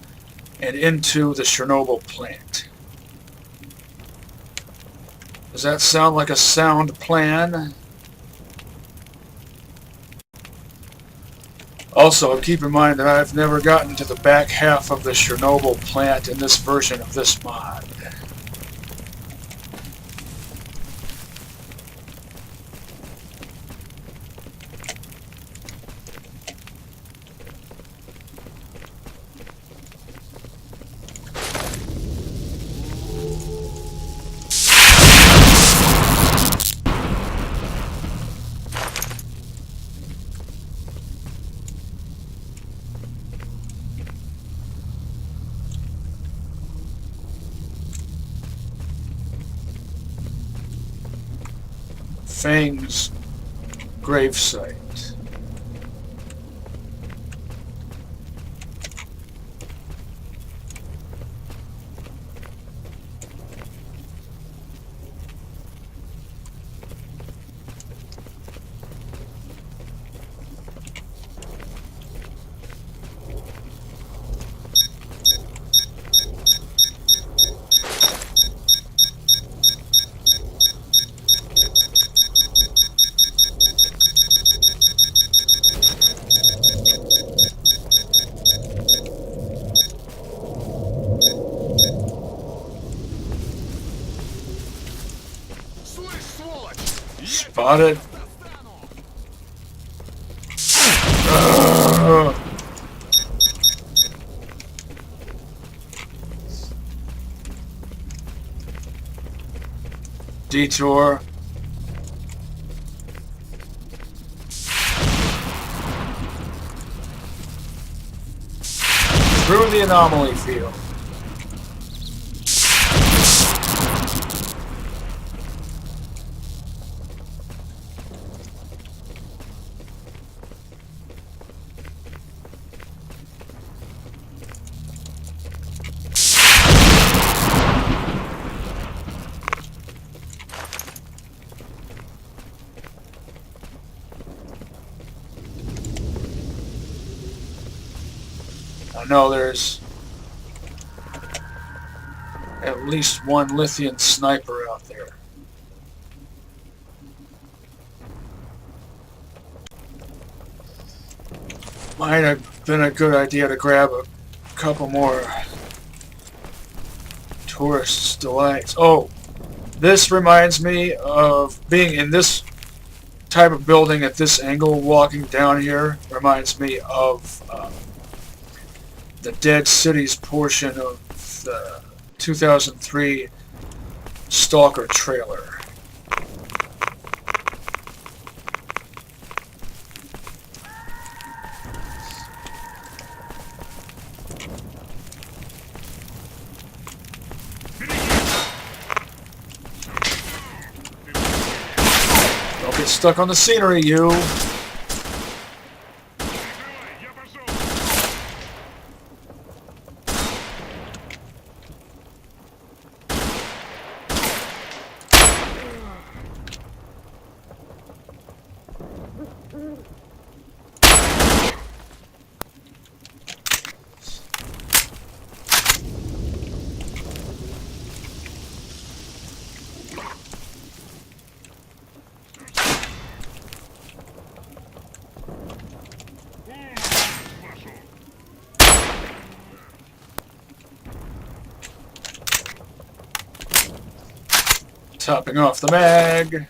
and into the Chernobyl plant. Does that sound like a sound plan? Also, keep in mind that I've never gotten to the back half of the Chernobyl plant in this version of this mod. Fang's gravesite. Spotted. Detour. Through the anomaly field. I know there's at least one Lithian sniper out there. Might have been a good idea to grab a couple more tourist delights. Oh, this reminds me of being in this type of building at this angle. Walking down here reminds me of the Dead Cities portion of the 2003 S.T.A.L.K.E.R trailer. Don't get stuck on the scenery, you. Topping off the mag.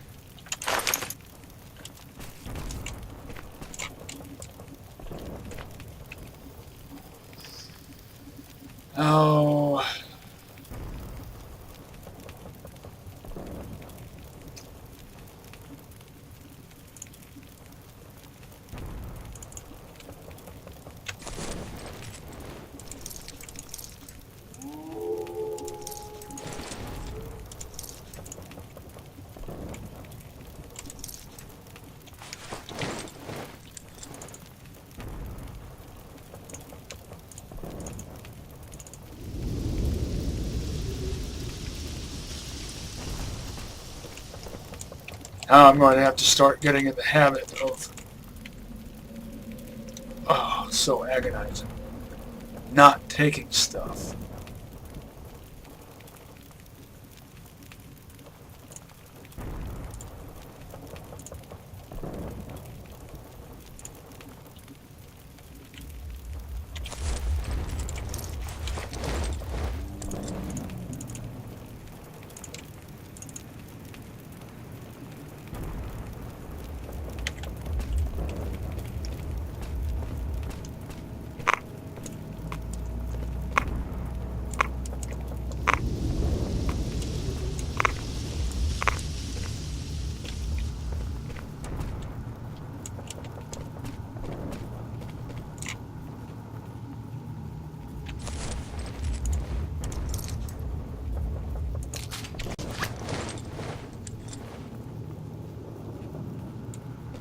Oh. Now I'm going to have to start getting in the habit of, oh, so agonizing, not taking stuff.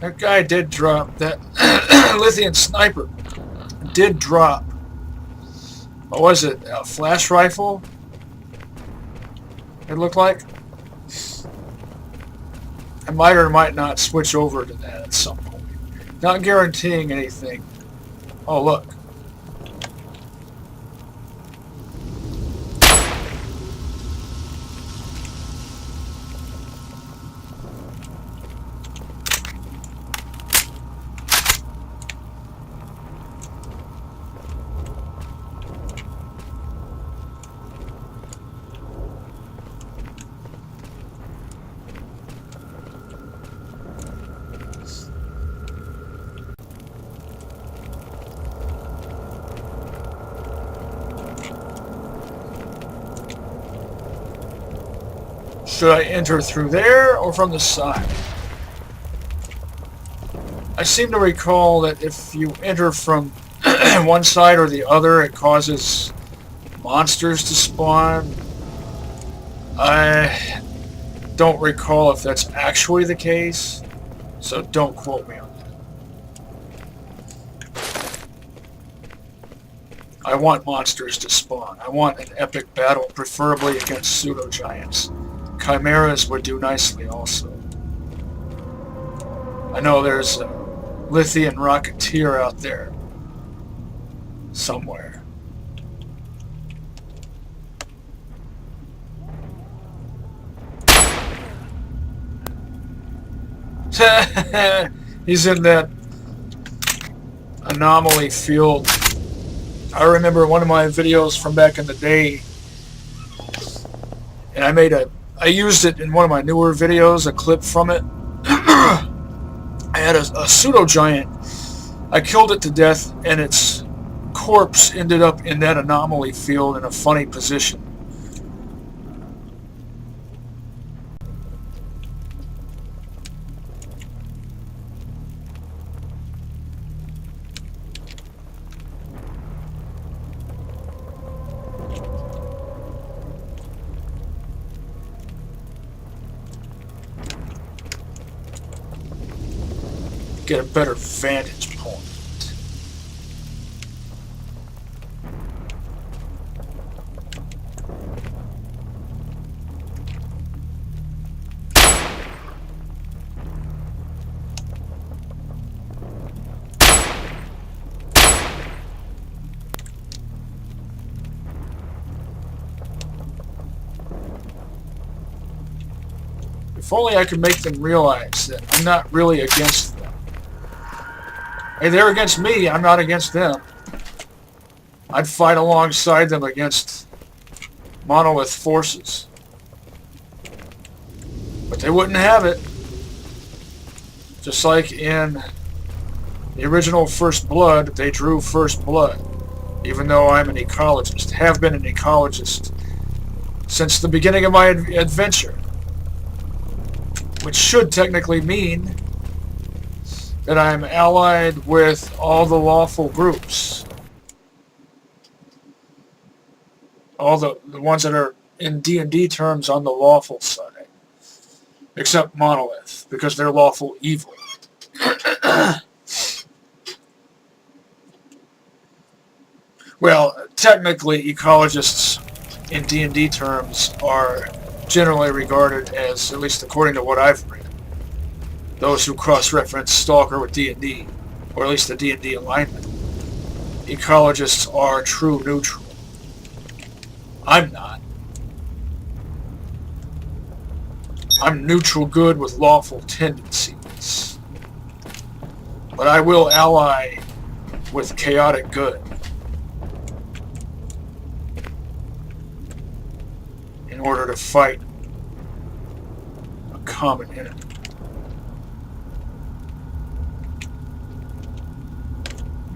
That guy did drop, that lithium sniper did drop. What was it, a flash rifle? It looked like. I might or might not switch over to that at some point. Not guaranteeing anything. Oh, look. Should I enter through there or from the side? I seem to recall that if you enter from one side or the other, it causes monsters to spawn. I don't recall if that's actually the case, so don't quote me on that. I want monsters to spawn. I want an epic battle, preferably against pseudo-giants. Chimeras would do nicely also. I know there's a lithium rocketeer out there somewhere. He's in that anomaly field. I remember one of my videos from back in the day, and I used it in one of my newer videos, a clip from it. I had a pseudo-giant. I killed it to death, and its corpse ended up in that anomaly field in a funny position. Get a better vantage point. If only I could make them realize that I'm not really against them. Hey, they're against me, I'm not against them. I'd fight alongside them against monolith forces. But they wouldn't have it. Just like in the original First Blood, they drew First Blood. Even though I'm an ecologist, have been an ecologist since the beginning of my adventure. Which should technically mean that I'm allied with all the lawful groups. All the ones that are in D&D terms on the lawful side. Except Monolith, because they're lawful evil. Well, technically, ecologists in D&D terms are generally regarded as, at least according to what I've read, those who cross-reference Stalker with D&D, or at least the D&D alignment. Ecologists are true neutral. I'm not. I'm neutral good with lawful tendencies. But I will ally with chaotic good. In order to fight a common enemy.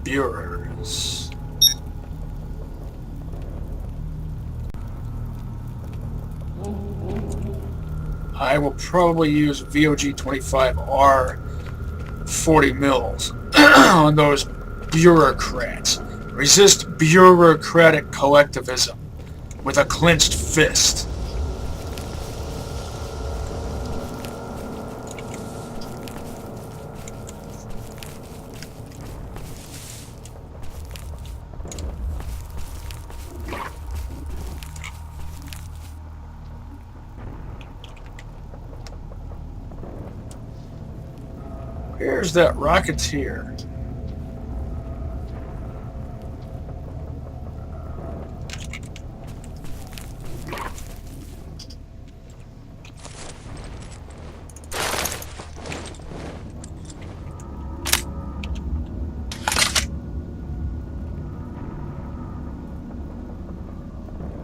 Bureaus. I will probably use VOG-25R 40 mils on those bureaucrats. Resist bureaucratic collectivism with a clenched fist. Where's that rocketeer?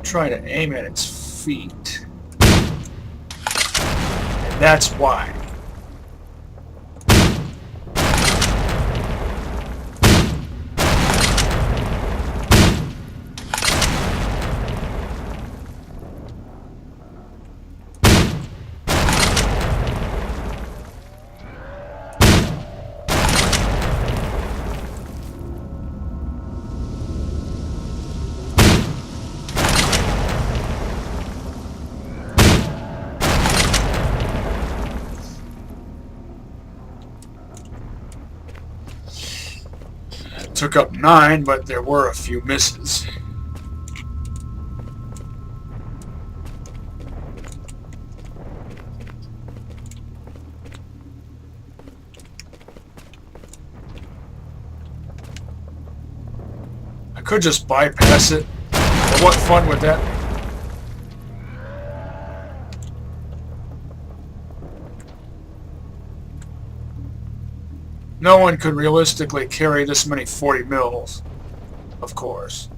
Trying to aim at its feet. And that's why. Took up 9, but there were a few misses. I could just bypass it, but what fun would that be? No one could realistically carry this many 40 mils, of course.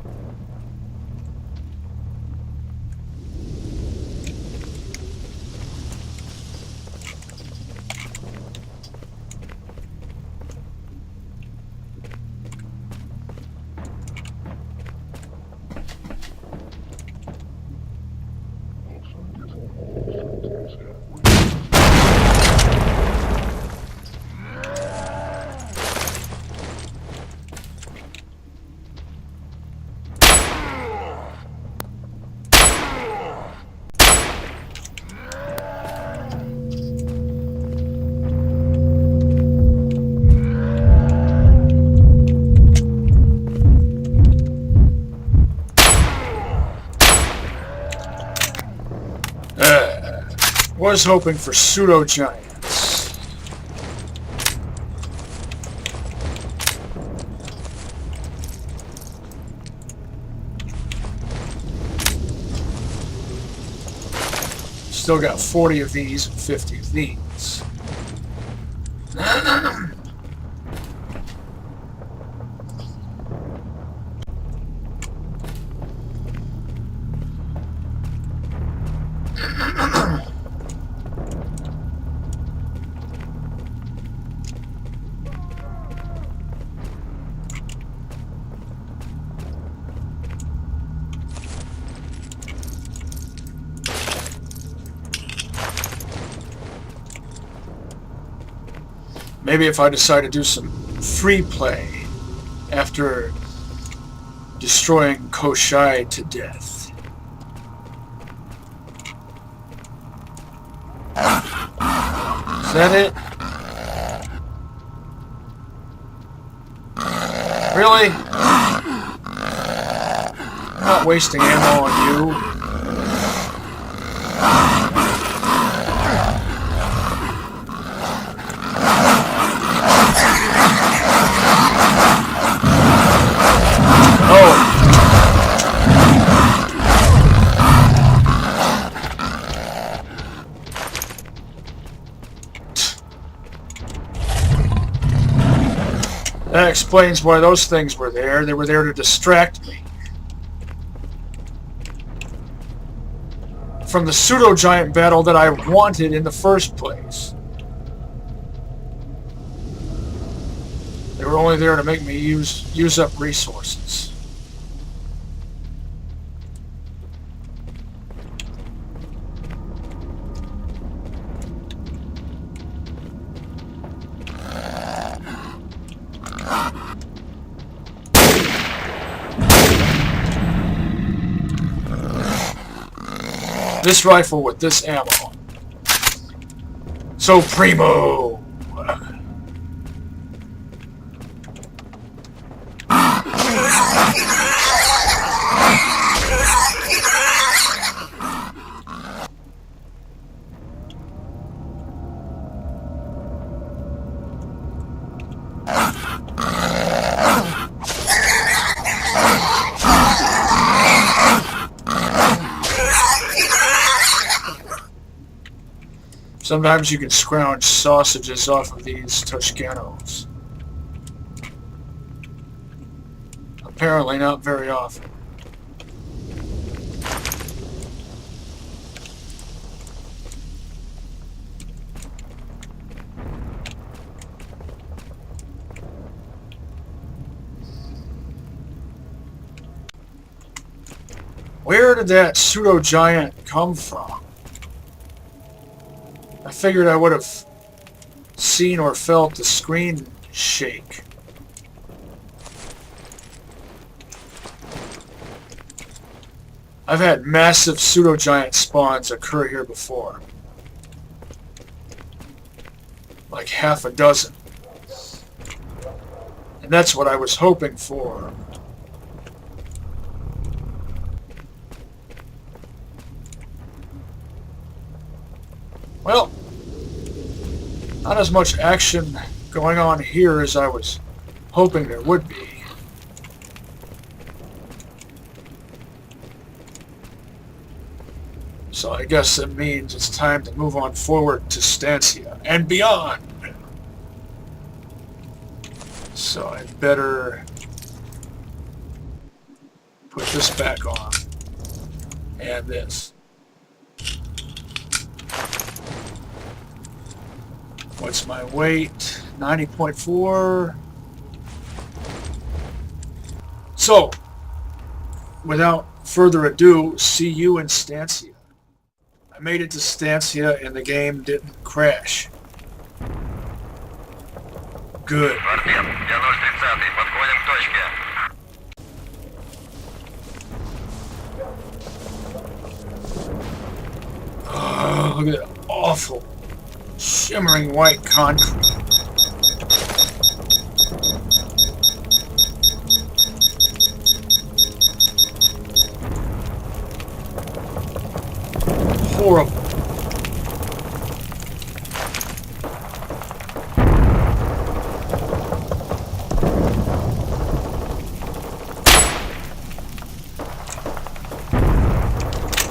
Was hoping for pseudo giants. Still got 40 of these and 50 of these. Maybe if I decide to do some free play after destroying Koshai to death. Is that it? Really? I'm not wasting ammo on you. Oh. That explains why those things were there. They were there to distract me from the pseudo-giant battle that I wanted in the first place. They were only there to make me use up resources. This rifle with this ammo. So primo! Sometimes you can scrounge sausages off of these Toscanos. Apparently not very often. Where did that pseudo-giant come from? I figured I would have seen or felt the screen shake. I've had massive pseudo-giant spawns occur here before. Like half a dozen. And that's what I was hoping for. Well, not as much action going on here as I was hoping there would be. So I guess it means it's time to move on forward to Stancia and beyond. So I'd better put this back on. And this. What's my weight? 90.4. So, without further ado, see you in Stancia. I made it to Stancia and the game didn't crash. Good. Oh, look at that awful shimmering white concrete. Horrible.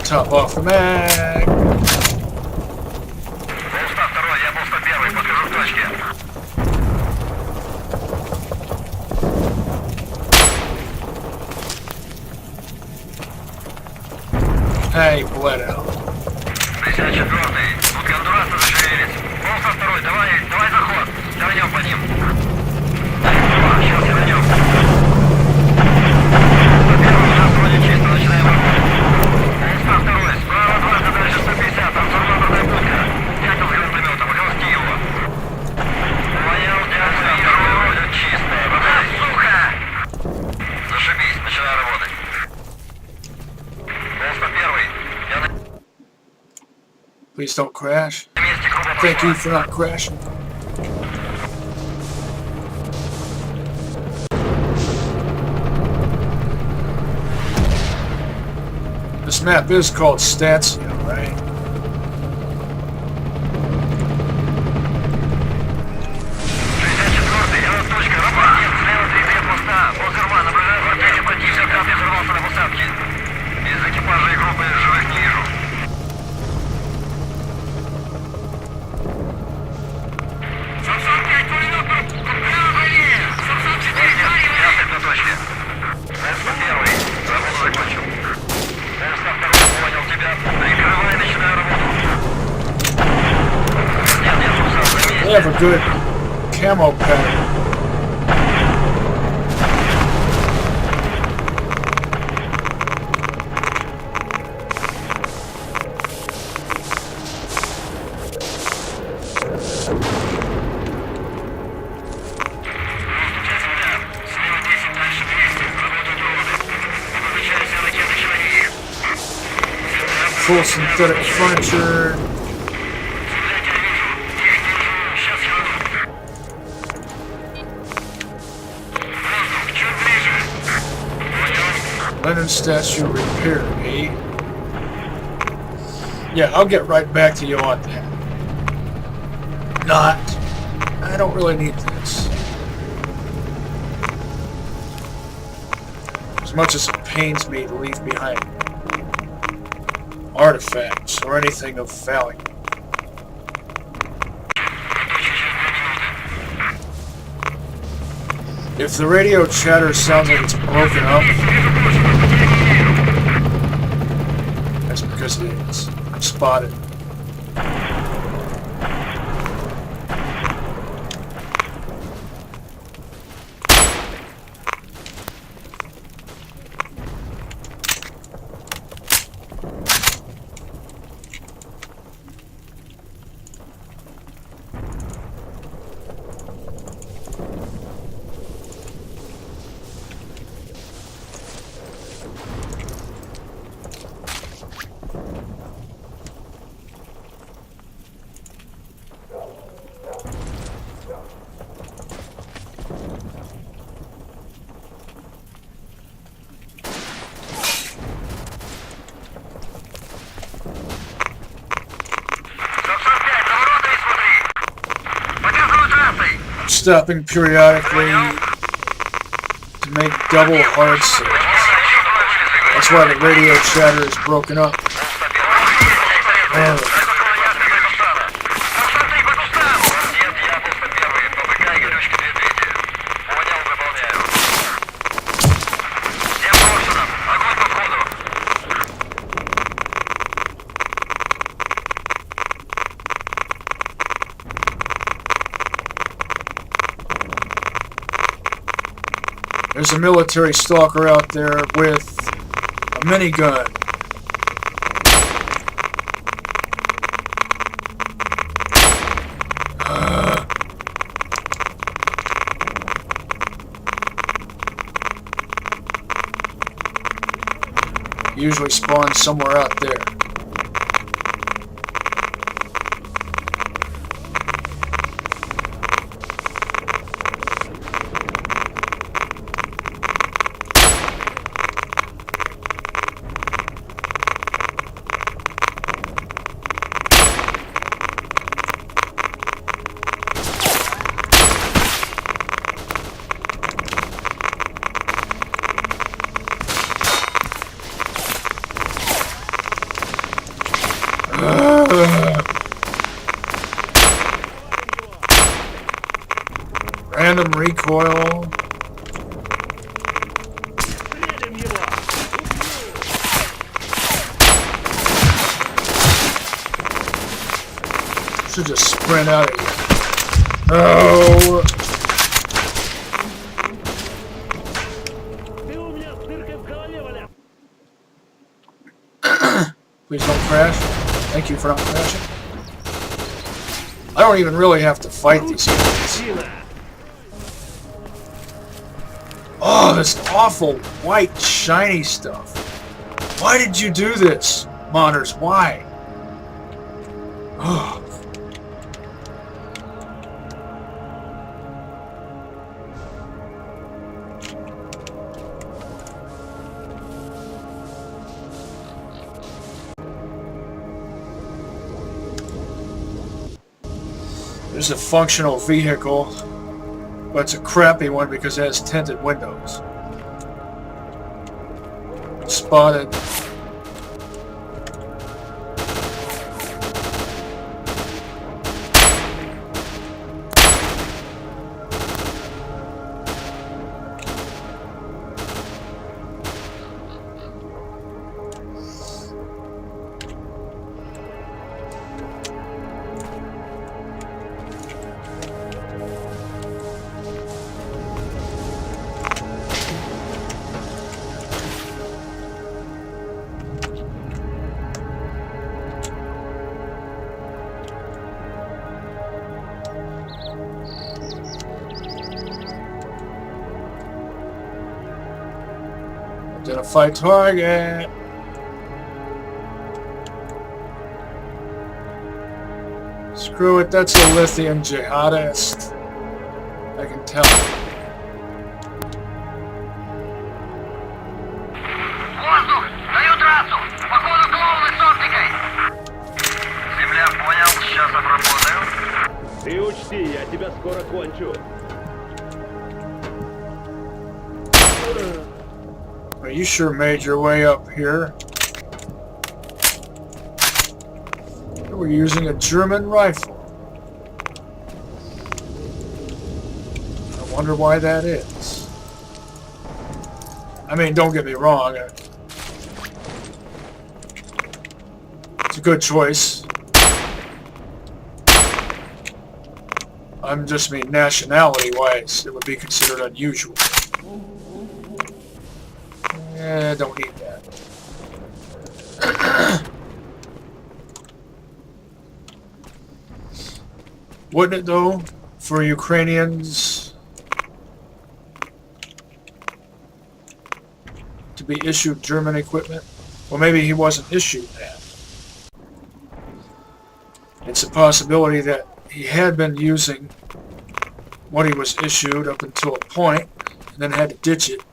Top off the mag. Hey, bled out. Припять 4. Тут Гондурасы зашевелись. Волса 2. Давай заход. Свернем по ним. Сейчас свернем. По первому сейчас вроде чисто. Начинаем обход. Волса 2. Справа дважды дальше 150. Там трансформаторная будка. Дятел с гранатометом. Грозки его. Понял. Please don't crash. На месте группа Thank you пошла. for not crashing. This map is called Stancia, right? По карману наблюдаю в отеле поднялся, капли взорвался на посадке. Из экипажа и группы живых не вижу. Ясно, кто точно. С.Т.A.L.K.E.R. Работу закончил. С.Т.A.L.K.E.R. понял тебя. Прикрывай, начинаю работу. Нет, Сусал, на месте. They have a good camo pattern. Full synthetic furniture. Lenin statue repair, eh? Yeah, I'll get right back to you on that. Not. I don't really need this. As much as it pains me to leave behind artifacts or anything of value. If the radio chatter sounds like it's broken up, that's because it is. I'm spotted. Stopping periodically to make double hard saves. That's why the radio chatter is broken up. There's a military stalker out there with a minigun. Usually spawns somewhere out there. Random recoil. Should just sprint out of here. Oh! Please don't crash. Thank you for not crashing. I don't even really have to fight these guys. Oh, this awful white shiny stuff. Why did you do this, Monitors? Why? There's a functional vehicle, but it's a crappy one because it has tinted windows. Spotted. Identify target. Screw it, that's a lithium jihadist. I can tell. Воздух! Даю трассу! Походу клоуны с оптикой! Земля, понял, сейчас обработаю. Ты учти, я тебя скоро кончу. You sure made your way up here. We're using a German rifle. I wonder why that is. I mean, don't get me wrong. It's a good choice. I'm just mean nationality-wise, it would be considered unusual. Don't need that. Wouldn't it though, for Ukrainians to be issued German equipment? Well, maybe he wasn't issued that. It's a possibility that he had been using what he was issued up until a point, and then had to ditch it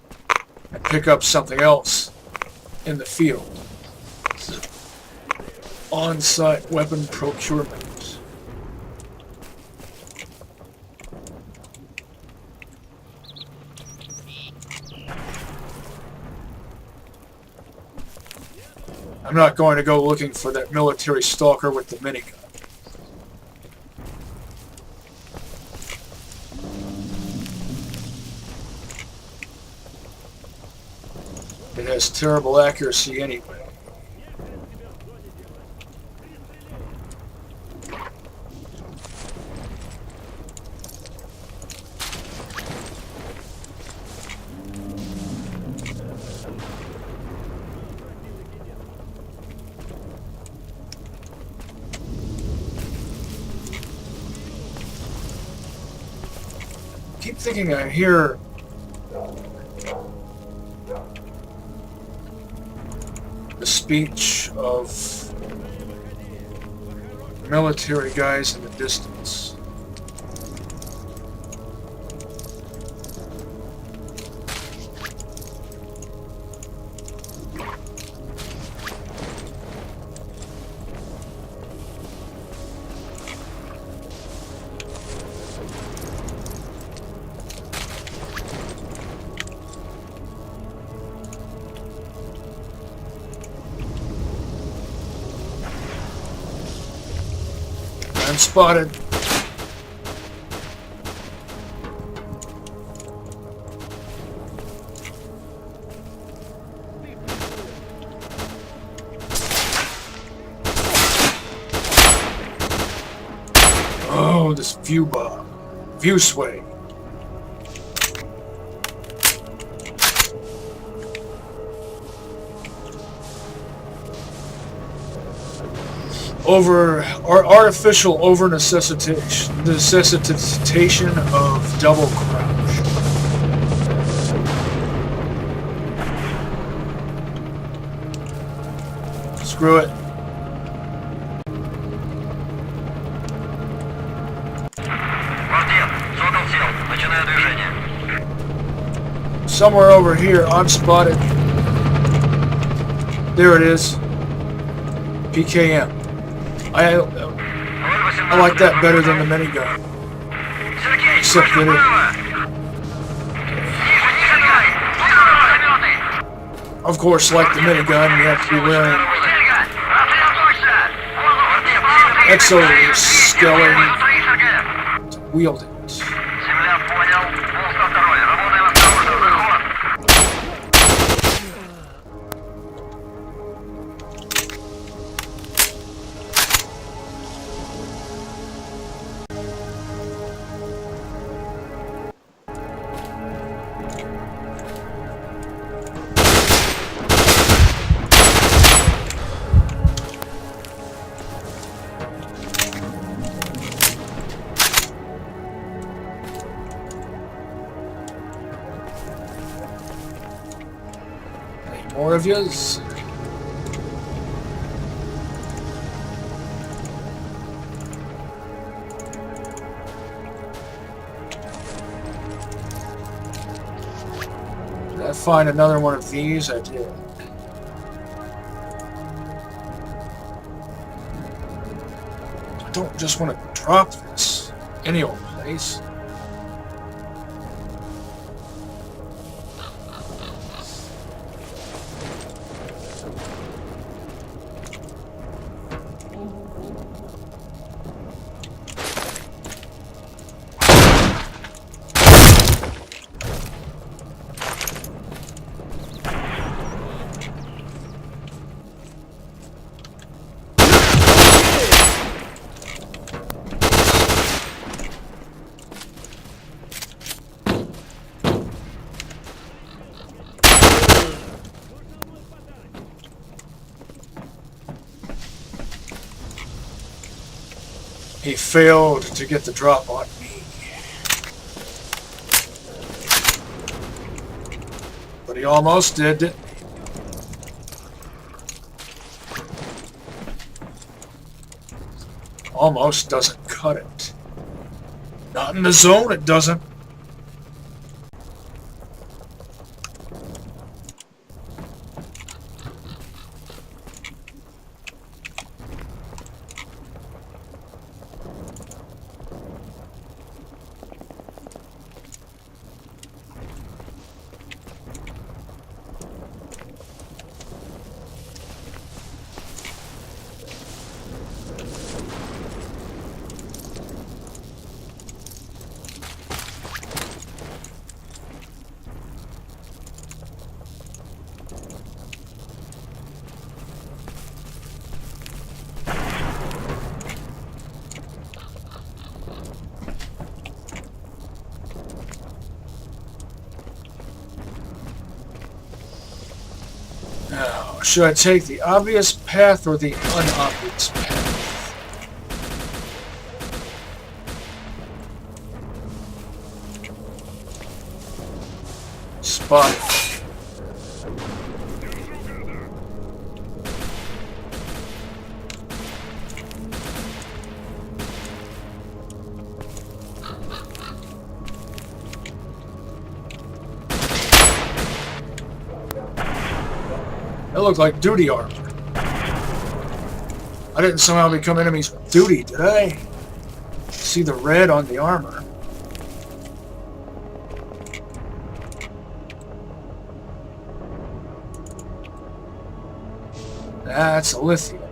and pick up something else in the field. On-site weapon procurement. I'm not going to go looking for that military stalker with the minigun. It has terrible accuracy anyway. I keep thinking I hear the speech of military guys in the distance. I'm spotted. Oh, this view bomb. View sway. Artificial over necessitation of double crouch. Screw it. Somewhere over here, I've spotted. There it is. PKM. I like that better than the minigun. Except that it, of course, like the minigun, you have to be wearing exoskeleton to wield it. More of yous. Did I find another one of these? I did. I don't just want to drop this any old place. He failed to get the drop on me. But he almost did, didn't he? Almost doesn't cut it. Not in the zone, it doesn't. Now, should I take the obvious path or the unobvious path? Spot. That looked like duty armor. I didn't somehow become enemies with duty, did I? See the red on the armor. That's a lithium.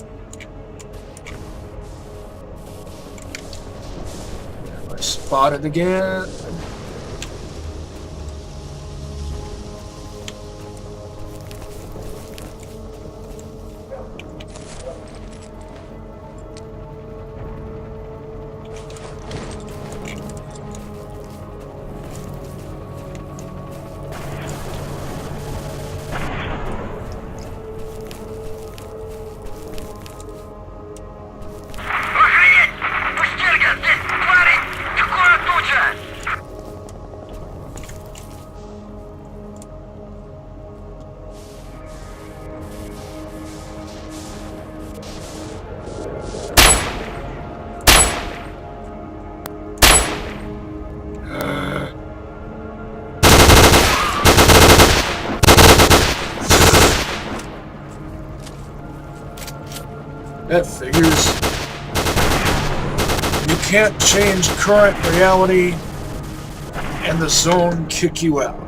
I spotted again. That figures. You can't change current reality, and the zone kick you out.